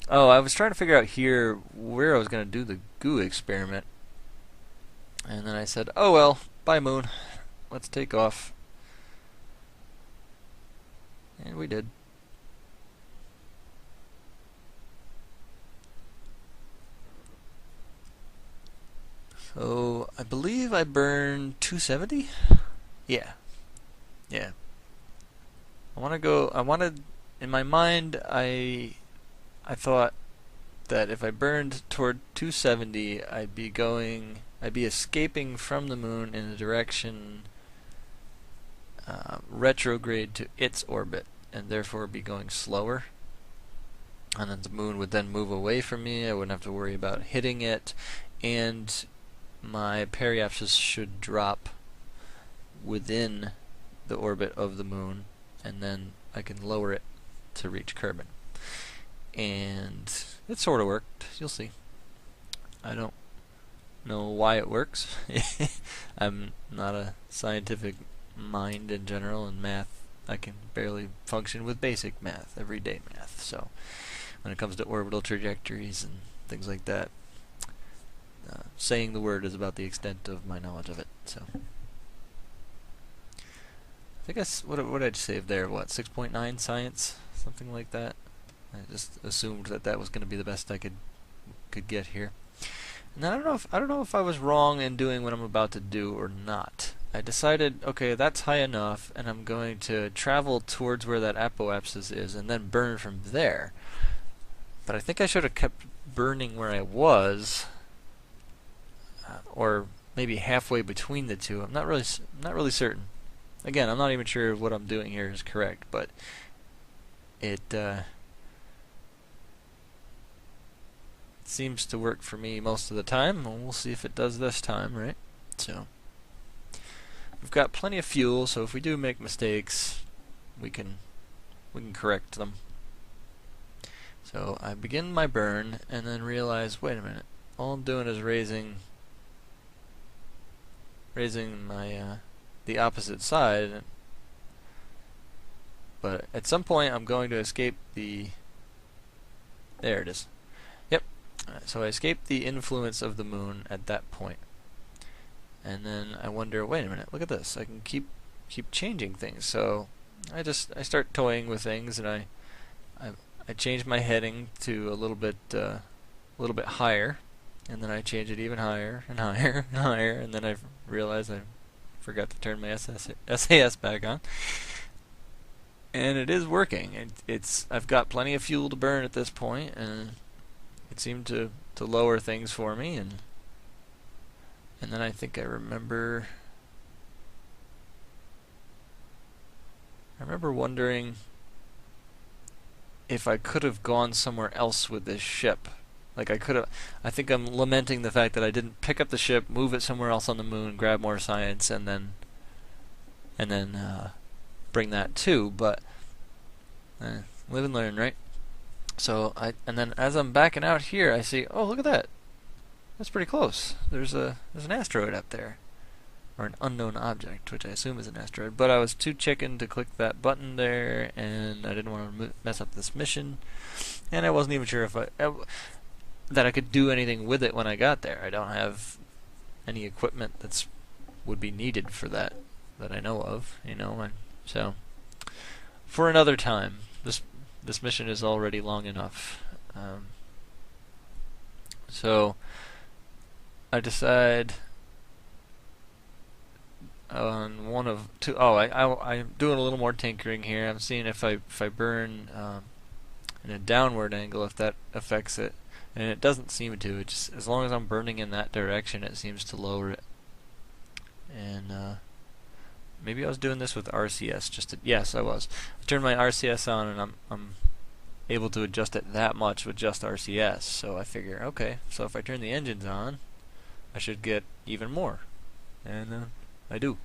Oh, I was trying to figure out here where I was going to do the goo experiment, and then I said, oh well, bye moon, let's take off. And we did. So I believe I burned 270. Yeah. I wanted in my mind I thought that if I burned toward 270, I'd be escaping from the moon in a direction retrograde to its orbit, and therefore be going slower. And then the moon would then move away from me. I wouldn't have to worry about hitting it, and my periapsis should drop within the orbit of the moon, and then I can lower it to reach Kerbal. And it sort of worked. You'll see. I don't know why it works. I'm not a scientific mind in general, and math, I can barely function with basic math, everyday math. So when it comes to orbital trajectories and things like that, saying the word is about the extent of my knowledge of it. So I guess what I'd save there, what, 6.9 science, something like that. I just assumed that was going to be the best I could get here. And I don't know if I was wrong in doing what I'm about to do or not. I decided, okay, that's high enough, and I'm going to travel towards where that apoapsis is and then burn from there. But I think I should have kept burning where I was, or maybe halfway between the two. I'm not really certain. Again, I'm not even sure what I'm doing here is correct, but it seems to work for me most of the time, and we'll see if it does this time, right? So we've got plenty of fuel, so if we do make mistakes, we can correct them. So I begin my burn and then realize, wait a minute, all I'm doing is raising my the opposite side, but at some point I'm going to escape the, there it is. Yep. So I escape the influence of the moon at that point. And then I wonder, wait a minute, look at this. I can keep changing things. So I start toying with things, and I change my heading to a little bit higher, and then I change it even higher and higher and higher, and then I realize I forgot to turn my SAS back on. And it is working. I've got plenty of fuel to burn at this point, and it seemed to lower things for me, and then I think I remember wondering if I could have gone somewhere else with this ship. Like I think I'm lamenting the fact that I didn't pick up the ship, move it somewhere else on the moon, grab more science, and then bring that too. But live and learn, right? So and then as I'm backing out here, I see, oh, look at that. That's pretty close. There's an asteroid up there. or an unknown object, which I assume is an asteroid. But I was too chicken to click that button there, and I didn't want to mess up this mission, and I wasn't even sure if that I could do anything with it when I got there. I don't have any equipment that's would be needed for that I know of, you know. And so for another time. This mission is already long enough. So I decide on one of two. Oh, I'm doing a little more tinkering here. I'm seeing if I burn in a downward angle, if that affects it, and it doesn't seem to. It just, as long as I'm burning in that direction, it seems to lower it. And maybe I was doing this with RCS. Yes, I was. I turned my RCS on, and I'm able to adjust it that much with just RCS. So I figure, okay, so if I turn the engines on, I should get even more, and I do.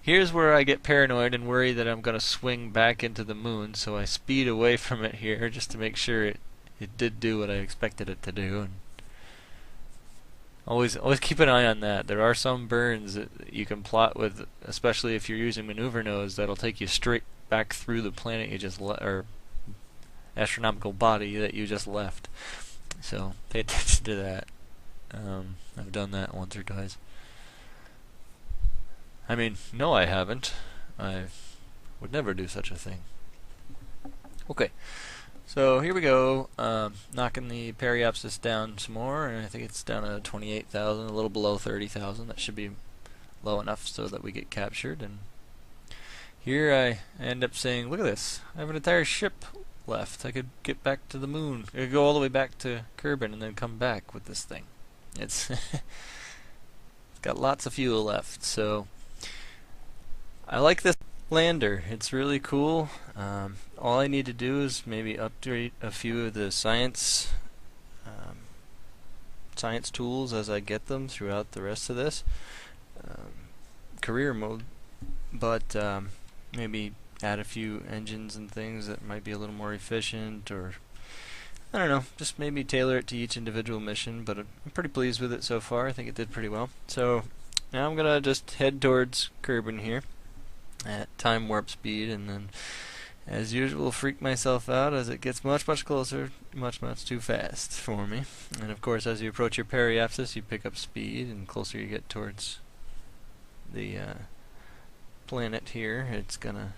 Here's where I get paranoid and worry that I'm going to swing back into the moon, so I speed away from it here just to make sure it did do what I expected it to do. And always keep an eye on that. There are some burns that you can plot with, especially if you're using maneuver nodes, that'll take you straight back through the planet you just or astronomical body that you just left. So pay attention to that. I've done that once or twice. I mean, no, I haven't. I would never do such a thing. Okay. So here we go, knocking the periapsis down some more, and I think it's down to 28,000, a little below 30,000. That should be low enough so that we get captured. And here I end up saying, look at this, I have an entire ship left. I could get back to the moon. I could go all the way back to Kerbal and then come back with this thing. It's it's got lots of fuel left, so I like this lander. It's really cool. All I need to do is maybe update a few of the science tools as I get them throughout the rest of this career mode, but maybe add a few engines and things that might be a little more efficient, or I don't know, just maybe tailor it to each individual mission. But I'm pretty pleased with it so far. I think it did pretty well. So now I'm gonna just head towards Kerbal here at time warp speed, and then as usual freak myself out as it gets much closer, much too fast for me. And of course, as you approach your periapsis, you pick up speed, and closer you get towards the planet here, it's gonna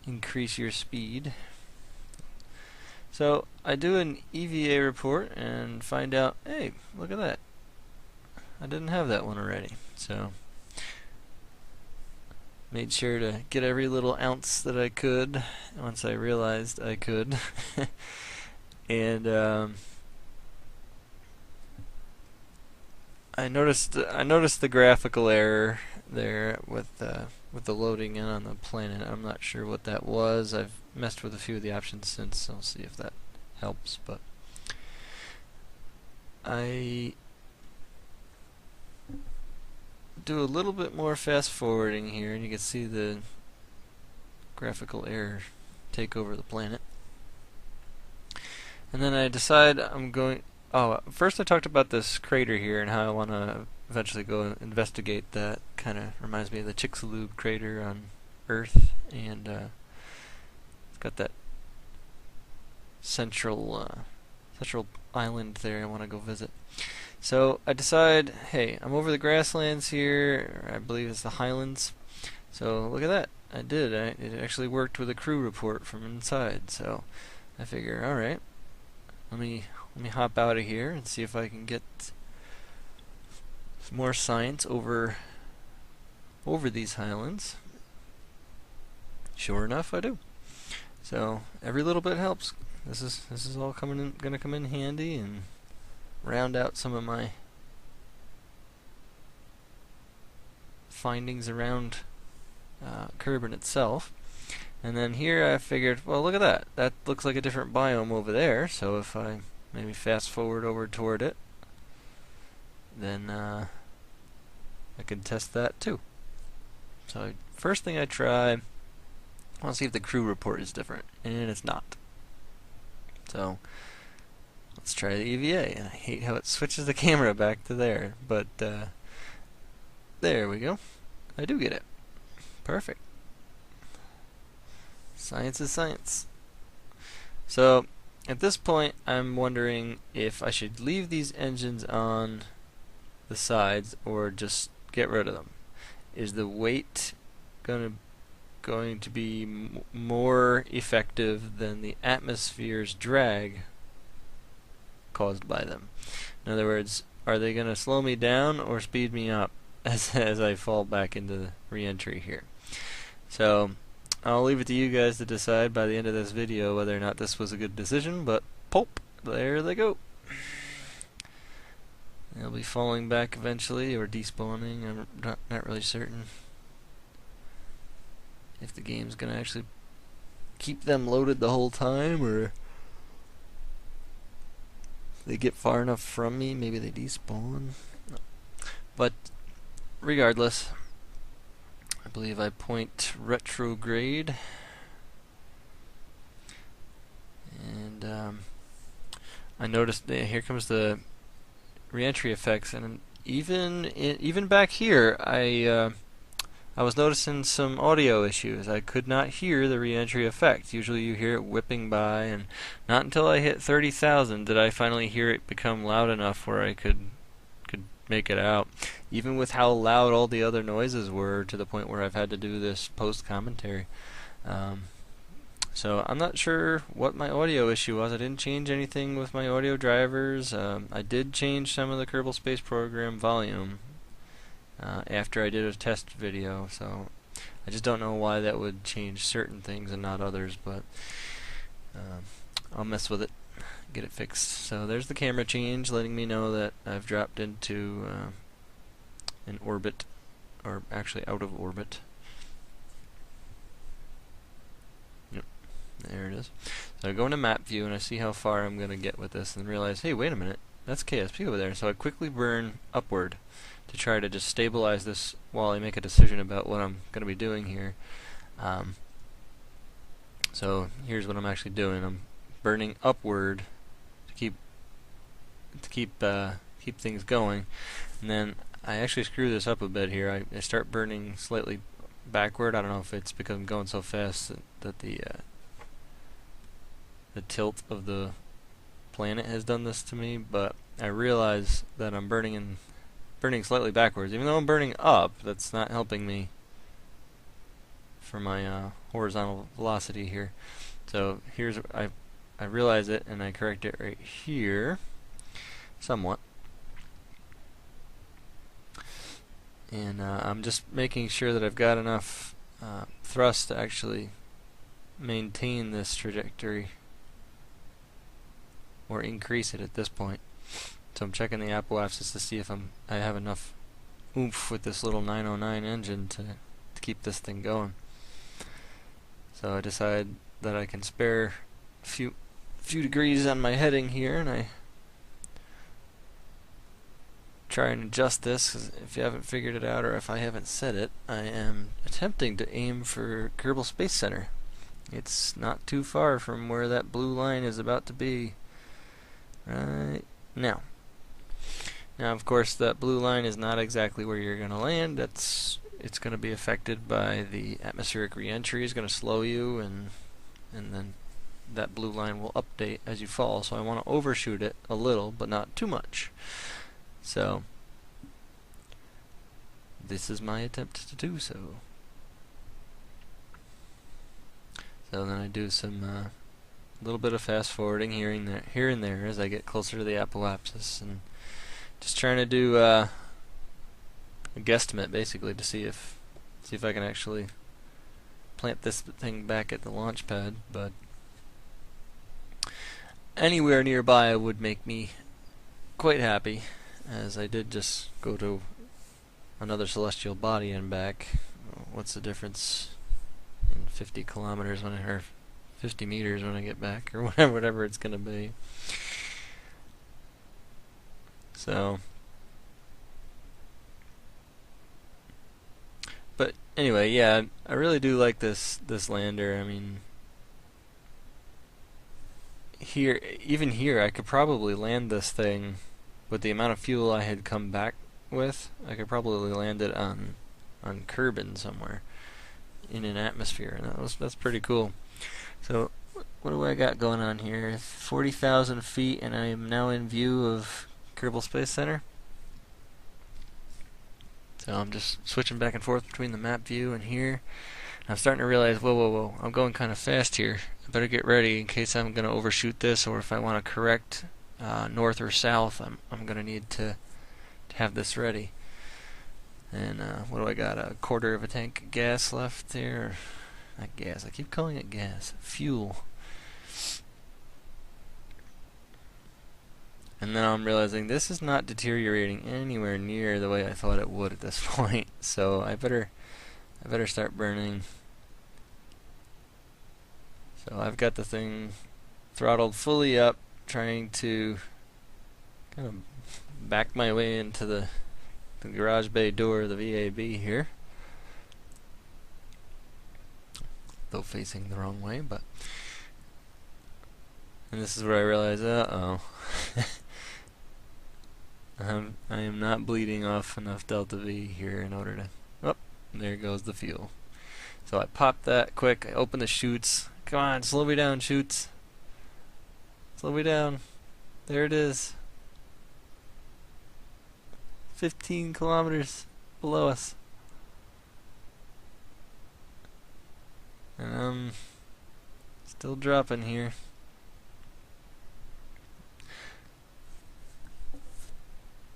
increase your speed. So I do an EVA report and find out, hey, look at that, I didn't have that one already. So made sure to get every little ounce that I could once I realized I could. And I noticed the graphical error there with the loading in on the planet. I'm not sure what that was. I've messed with a few of the options since, so I'll see if that helps. But I do a little bit more fast forwarding here, and you can see the graphical error take over the planet. And then I decide I'm going. Oh, first I talked about this crater here and how I want to eventually go investigate that. Kind of reminds me of the Chicxulub crater on Earth, and it's got that central island there I want to go visit. So I decide, hey, I'm over the grasslands here, I believe it's the highlands. So look at that, I did. It actually worked with a crew report from inside. So I figure, all right, let me hop out of here and see if I can get some more science over these highlands. Sure enough, I do. So every little bit helps. This is all gonna come in handy and round out some of my findings around Kerbal itself. And then here I figured, well, look at that. That looks like a different biome over there. So if I maybe fast forward over toward it, then I can test that too. So first thing I try, I want to see if the crew report is different, and it's not. So let's try the EVA. And I hate how it switches the camera back to there, but There we go. I do get it. Perfect. Science is science. So, at this point, I'm wondering if I should leave these engines on the sides or just get rid of them. Is the weight going to be more effective than the atmosphere's drag caused by them? In other words, are they going to slow me down or speed me up as I fall back into the re-entry here? So I'll leave it to you guys to decide by the end of this video whether or not this was a good decision, but pulp, there they go. They'll be falling back eventually, or despawning. I'm not really certain if the game's gonna actually keep them loaded the whole time, or if they get far enough from me, maybe they despawn. But regardless, I believe I point retrograde, and I noticed here comes the re-entry effects, and even back here, I was noticing some audio issues. I could not hear the re-entry effect. Usually you hear it whipping by, and not until I hit 30,000 did I finally hear it become loud enough where I could make it out, even with how loud all the other noises were, to the point where I've had to do this post-commentary. So I'm not sure what my audio issue was. I didn't change anything with my audio drivers. I did change some of the Kerbal Space Program volume after I did a test video, so I just don't know why that would change certain things and not others, but I'll mess with it, get it fixed. So there's the camera change, letting me know that I've dropped into an orbit, or actually out of orbit. Yep, there it is. So I go into map view and I see how far I'm going to get with this, and realize, hey, wait a minute, that's KSP over there. So I quickly burn upward to try to just stabilize this while I make a decision about what I'm going to be doing here. So here's what I'm actually doing. I'm burning upward to keep things going, and then I actually screw this up a bit here. I start burning slightly backward. I don't know if it's because I'm going so fast that the tilt of the planet has done this to me, but I realize that I'm burning slightly backwards. Even though I'm burning up, that's not helping me for my horizontal velocity here. So here's I realize it, and I correct it right here somewhat. And I'm just making sure that I've got enough thrust to actually maintain this trajectory, or increase it at this point. So I'm checking the apoapsis to see if I have enough oomph with this little 909 engine to keep this thing going. So I decide that I can spare a few degrees on my heading here, and I try and adjust this, 'cause if you haven't figured it out, or if I haven't said it, I am attempting to aim for Kerbal Space Center. It's not too far from where that blue line is about to be right now. Now, of course, that blue line is not exactly where you're going to land. It's going to be affected by the atmospheric re-entry. It's going to slow you, and then that blue line will update as you fall. So I want to overshoot it a little, but not too much. So this is my attempt to do so. So then I do some little bit of fast forwarding here and there as I get closer to the apoapsis, and just trying to do a guesstimate, basically, to see if I can actually plant this thing back at the launch pad. But anywhere nearby would make me quite happy, as I did just go to another celestial body and back. What's the difference in 50 kilometers or 50 meters when I get back, or whatever it's going to be. So, but anyway, yeah, I really do like this lander. I mean, even here, I could probably land this thing with the amount of fuel I had come back with, I could probably land it on Kerbal somewhere in an atmosphere, and that's pretty cool. So what do I got going on here? 40,000 feet, and I am now in view of Kerbal Space Center. So I'm just switching back and forth between the map view and here. And I'm starting to realize, whoa, I'm going kind of fast here. I better get ready in case I'm going to overshoot this, or if I want to correct north or south, I'm going to need to have this ready. And what do I got? A quarter of a tank of gas left there. Not gas, I keep calling it gas. Fuel. And now I'm realizing this is not deteriorating anywhere near the way I thought it would at this point. So I better start burning. So I've got the thing throttled fully up, trying to kind of back my way into the garage bay door of the VAB here. Though facing the wrong way, but... And this is where I realize, I am not bleeding off enough delta V here in order to... Oh, there goes the fuel. So I pop that quick, I open the chutes. Come on, slow me down, chutes. Slow me down. There it is. 15 kilometers below us. And I'm still dropping here.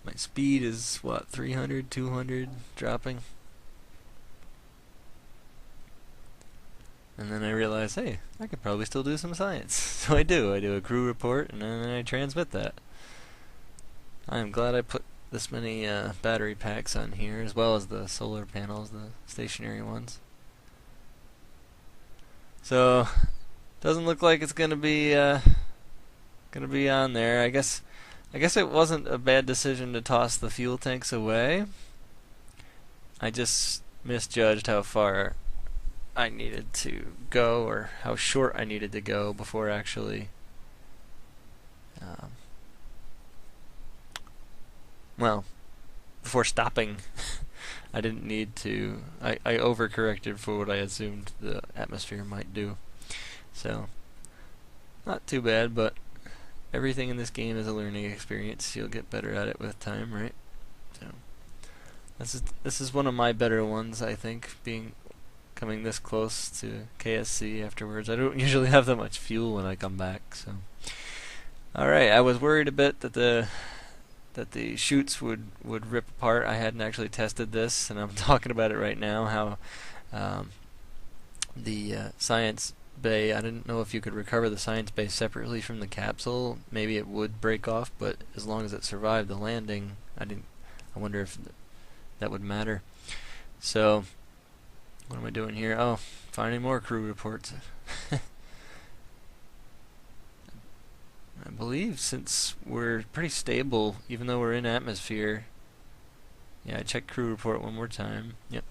My speed is, what, 300, 200, dropping. And then I realize, hey, I could probably still do some science. So I do a crew report, and then I transmit that. I am glad I put this many battery packs on here, as well as the solar panels, the stationary ones. So, doesn't look like it's gonna be on there. I guess it wasn't a bad decision to toss the fuel tanks away. I just misjudged how far I needed to go, or how short I needed to go before actually before stopping. I didn't need to. I overcorrected for what I assumed the atmosphere might do. So, not too bad, but everything in this game is a learning experience. You'll get better at it with time, right? So, this is one of my better ones, I think, coming this close to KSC afterwards. I don't usually have that much fuel when I come back, so. Alright, I was worried a bit that the chutes would rip apart. I hadn't actually tested this, and I'm talking about it right now, how the science bay, I didn't know if you could recover the science bay separately from the capsule. Maybe it would break off, but as long as it survived the landing, I wonder if that would matter. So, what am I doing here? Oh, finding more crew reports. I believe since we're pretty stable, even though we're in atmosphere. Yeah, I checked crew report one more time. Yep,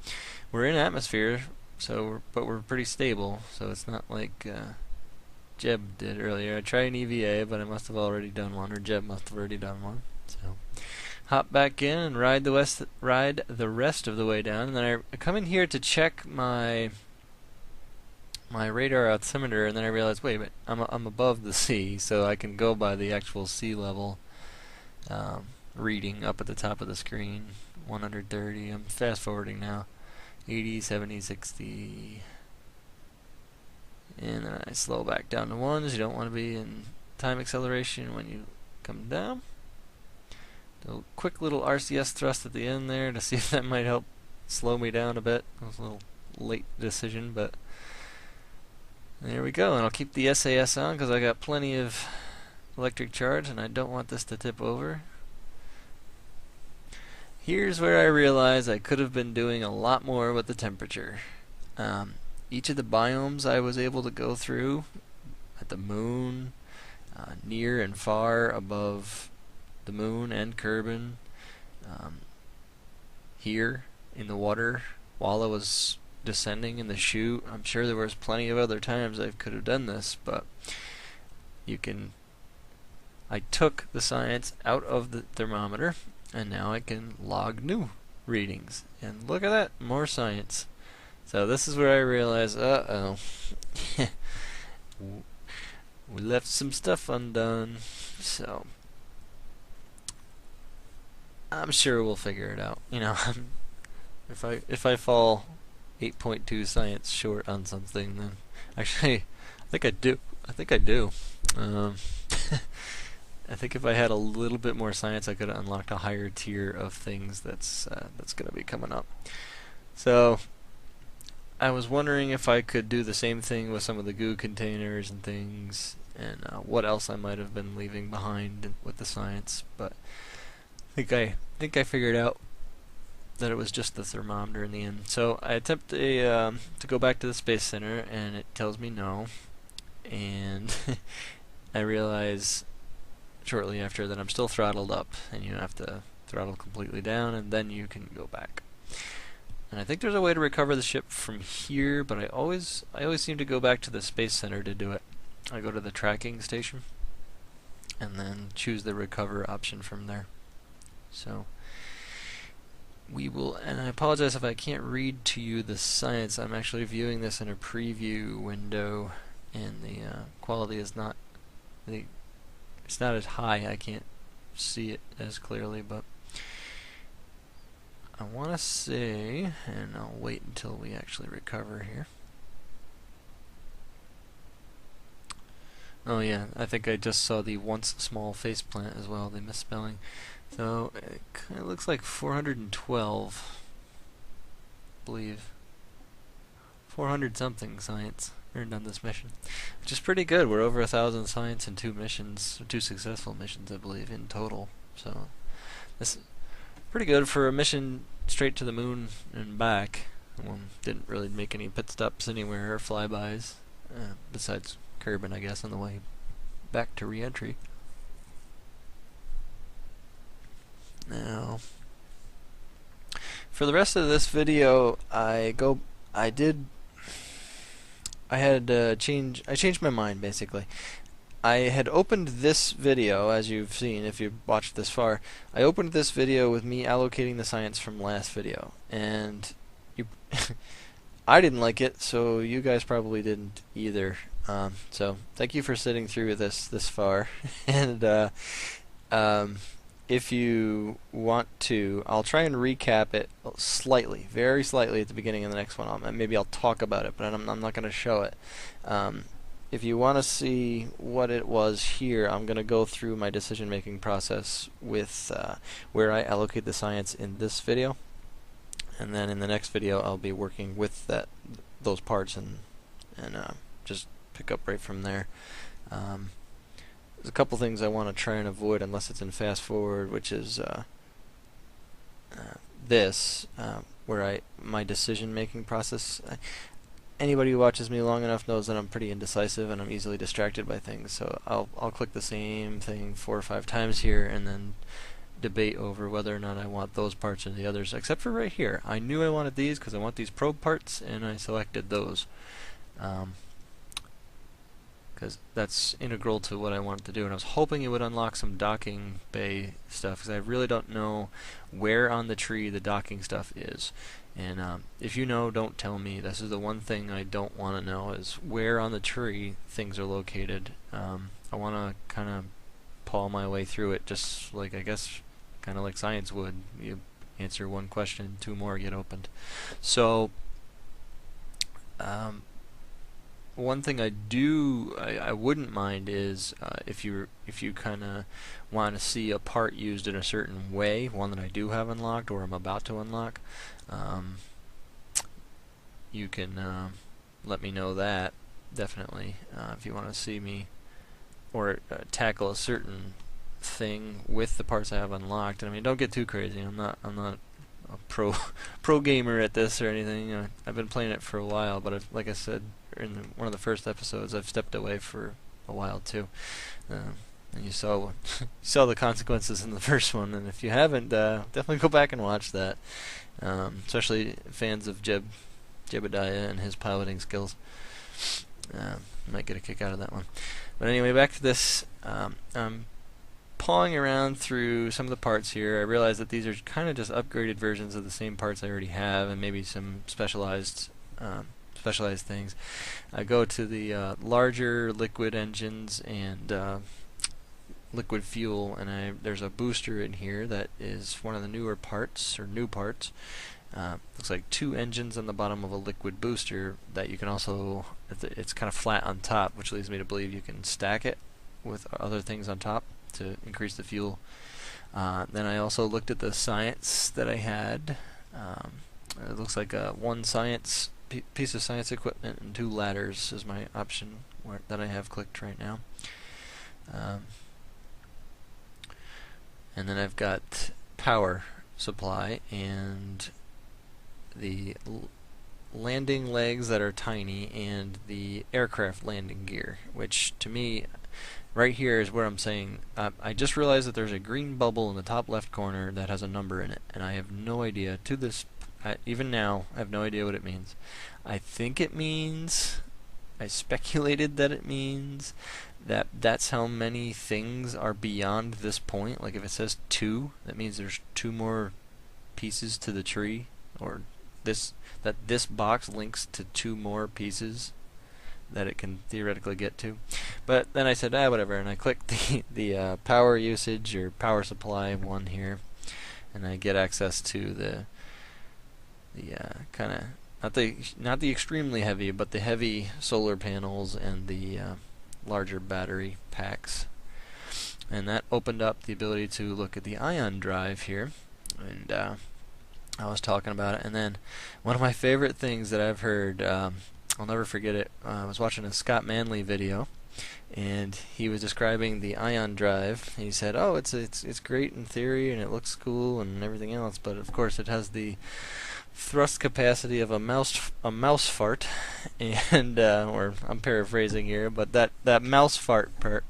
we're in atmosphere, but we're pretty stable. So it's not like Jeb did earlier. I tried an EVA, but I must have already done one, or Jeb must have already done one. So hop back in and ride the rest of the way down, and then I come in here to check my radar altimeter, and then I realized, wait a minute, I'm above the sea, so I can go by the actual sea level reading up at the top of the screen. 130. I'm fast forwarding now. 80, 70, 60, and then I slow back down to 1s. You don't want to be in time acceleration when you come down. A quick little RCS thrust at the end there to see if that might help slow me down a bit. It was a little late decision, but there we go. And I'll keep the SAS on because I got plenty of electric charge and I don't want this to tip over. Here's where I realize I could have been doing a lot more with the temperature. Each of the biomes I was able to go through at the moon, near and far above the moon and Kerbal, here in the water while I was descending in the chute. I'm sure there was plenty of other times I could have done this, but I took the science out of the thermometer and now I can log new readings. And look at that, more science. So this is where I realize, uh-oh, we left some stuff undone. So I'm sure we'll figure it out. You know, if I fall 8.2 science short on something, then actually, I think I do. I think I do. I think if I had a little bit more science, I could have unlocked a higher tier of things that's going to be coming up. So I was wondering if I could do the same thing with some of the goo containers and things, and what else I might have been leaving behind with the science. But I think I figured out that it was just the thermometer in the end. So I attempt to go back to the Space Center, and it tells me no. And I realize shortly after that I'm still throttled up, and you have to throttle completely down, and then you can go back. And I think there's a way to recover the ship from here, but I always seem to go back to the Space Center to do it. I go to the tracking station, and then choose the recover option from there. So we will, and I apologize if I can't read to you the science. I'm actually viewing this in a preview window, and the quality is not, it's not as high. I can't see it as clearly, but I want to say, and I'll wait until we actually recover here. Oh yeah, I think I just saw the once small faceplant as well, the misspelling. So it kind of looks like 412, I believe. 400 something science earned on this mission, which is pretty good. We're over 1,000 science in 2 missions, 2 successful missions, I believe, in total. So this is pretty good for a mission straight to the moon and back. Didn't really make any pit stops anywhere or flybys, besides Kerbal, I guess, on the way back to re-entry. Now, for the rest of this video, I changed my mind, basically. I had opened this video, as you've seen if you've watched this far. I opened this video with me allocating the science from last video, and I didn't like it, so you guys probably didn't either. So thank you for sitting through this far. And if you want to, I'll try and recap it slightly, very slightly at the beginning of the next one. Maybe I'll talk about it, but I'm not going to show it. If you want to see what it was here, I'm going to go through my decision-making process with where I allocate the science in this video, and then in the next video I'll be working with those parts and just pick up right from there. There's a couple things I want to try and avoid unless it's in fast forward, which is where my decision-making process. Anybody who watches me long enough knows that I'm pretty indecisive and I'm easily distracted by things. So I'll click the same thing 4 or 5 times here and then debate over whether or not I want those parts or the others. Except for right here, I knew I wanted these because I want these probe parts, and I selected those. Because that's integral to what I wanted to do, and I was hoping it would unlock some docking bay stuff, because I really don't know where on the tree the docking stuff is. And if you know, don't tell me. This is the one thing I don't want to know, is where on the tree things are located. I want to kind of paw my way through it, just like, I guess, kind of like science would. You answer one question, 2 more get opened. So one thing I wouldn't mind is if you kind of want to see a part used in a certain way, one that I do have unlocked or I'm about to unlock, you can let me know that, definitely, if you want to see me or tackle a certain thing with the parts I have unlocked. And I mean, don't get too crazy. I'm not a pro gamer at this or anything. I've been playing it for a while, but like I said in one of the first episodes, I've stepped away for a while too. And you saw the consequences in the first one, and if you haven't, definitely go back and watch that. Especially fans of Jebediah and his piloting skills. Might get a kick out of that one. But anyway, back to this. I'm pawing around through some of the parts here, I realized that these are kind of just upgraded versions of the same parts I already have, and maybe some specialized things. I go to the larger liquid engines and liquid fuel, and there's a booster in here that is one of the newer parts, or new parts. Looks like 2 engines on the bottom of a liquid booster that you can also, it's kind of flat on top, which leads me to believe you can stack it with other things on top to increase the fuel. Then I also looked at the science that I had. It looks like one piece of science equipment and 2 ladders is my option that I have clicked right now. And then I've got power supply and the landing legs that are tiny and the aircraft landing gear, which to me right here is where I'm saying I just realized that there's a green bubble in the top left corner that has a number in it, and I have no idea to this even now. I have no idea what it means. I think it means, I speculated that it means that that's how many things are beyond this point. Like if it says 2, that means there's 2 more pieces to the tree, or that this box links to 2 more pieces that it can theoretically get to. But then I said, whatever, and I clicked the power usage or power supply one here, and I get access to the kind of not the extremely heavy, but the heavy solar panels and the larger battery packs. And that opened up the ability to look at the ion drive here, and I was talking about it. And then one of my favorite things that I've heard, I'll never forget it, I was watching a Scott Manley video, and he was describing the ion drive. He said, oh, it's great in theory and it looks cool and everything else, but of course it has the thrust capacity of a mouse fart, and or I'm paraphrasing here, but that mouse fart part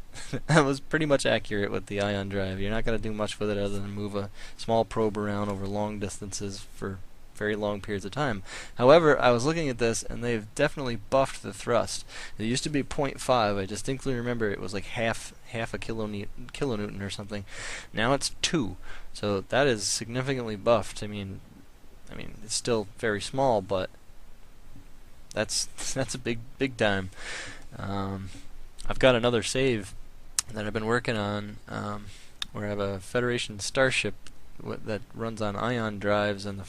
that was pretty much accurate with the ion drive. You're not going to do much with it other than move a small probe around over long distances for very long periods of time. However, I was looking at this, and they've definitely buffed the thrust. It used to be 0.5. I distinctly remember it was like half a kilonewton or something. Now it's 2. So that is significantly buffed. I mean, it's still very small, but that's a big time. I've got another save that I've been working on, where I have a Federation starship that runs on ion drives in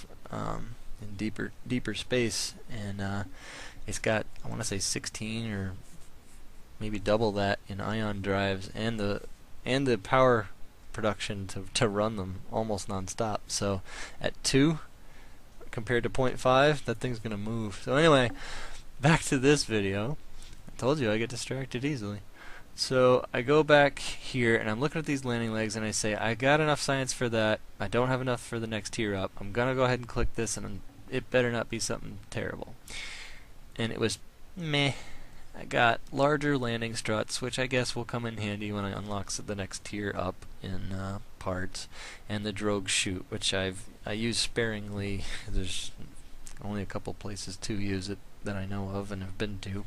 deeper space, and it's got, I want to say 16 or maybe double that in ion drives, and the power production to run them almost non-stop. So at 2 compared to 0.5, that thing's gonna move. So anyway, back to this video. I told you I get distracted easily. So I go back here and I'm looking at these landing legs, and I say I got enough science for that. I don't have enough for the next tier up. I'm gonna go ahead and click this, and it better not be something terrible. And it was meh. I got larger landing struts, which I guess will come in handy when I unlock the next tier up in parts, and the drogue chute, which I use sparingly. There's only a couple places to use it that I know of and have been to.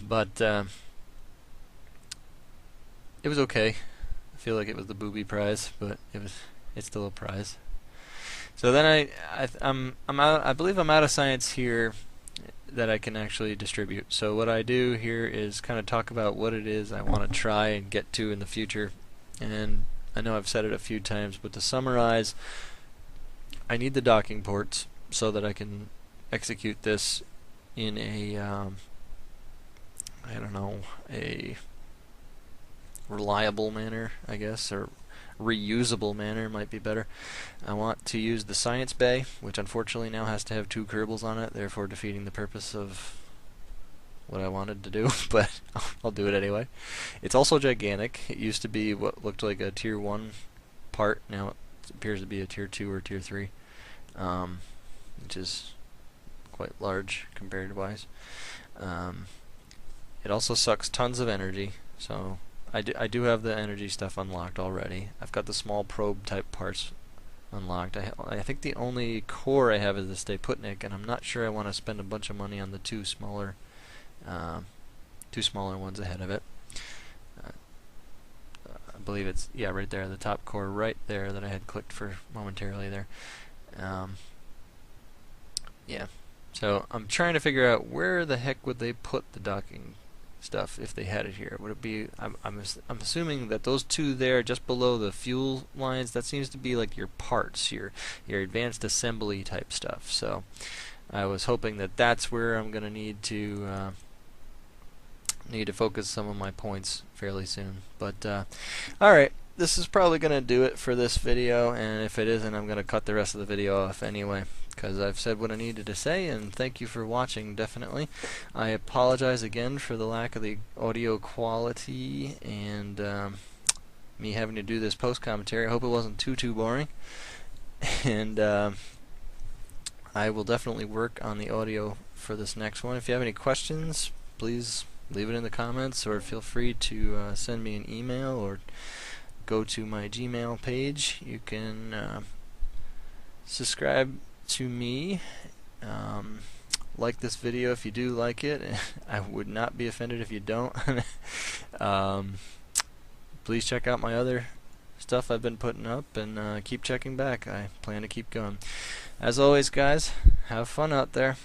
But it was okay. I feel like it was the booby prize, but it's still a prize. So then I believe I'm out of science here that I can actually distribute. So what I do here is kind of talk about what it is I want to try and get to in the future. And I know I've said it a few times, but to summarize, I need the docking ports so that I can execute this in a I don't know, a reliable manner, I guess, or reusable manner might be better. I want to use the science bay, which unfortunately now has to have 2 Kerbals on it, therefore defeating the purpose of what I wanted to do, but I'll do it anyway. It's also gigantic. It used to be what looked like a tier 1 part. Now it appears to be a tier 2 or tier 3, which is quite large comparative-wise. It also sucks tons of energy, so I do have the energy stuff unlocked already. I've got the small probe type parts unlocked. I think the only core I have is the Stayputnik, and I'm not sure I want to spend a bunch of money on the 2 smaller ones ahead of it. believe it's, yeah, right there, the top core right there that I had clicked for momentarily there. Yeah, so I'm trying to figure out where the heck would they put the docking stuff if they had it here. Would it be, I'm assuming that those two there just below the fuel lines, that seems to be like your parts, your advanced assembly type stuff. So I was hoping that that's where I'm going to need to focus some of my points fairly soon. But alright, this is probably going to do it for this video, and if it isn't, I'm going to cut the rest of the video off anyway, because I've said what I needed to say, and thank you for watching, definitely. I apologize again for the lack of the audio quality and me having to do this post-commentary. I hope it wasn't too boring. And I will definitely work on the audio for this next one. If you have any questions, please leave it in the comments, or feel free to send me an email or go to my Gmail page. You can subscribe to me, like this video if you do like it. I would not be offended if you don't. Please check out my other stuff I've been putting up, and keep checking back. I plan to keep going. As always, guys, have fun out there.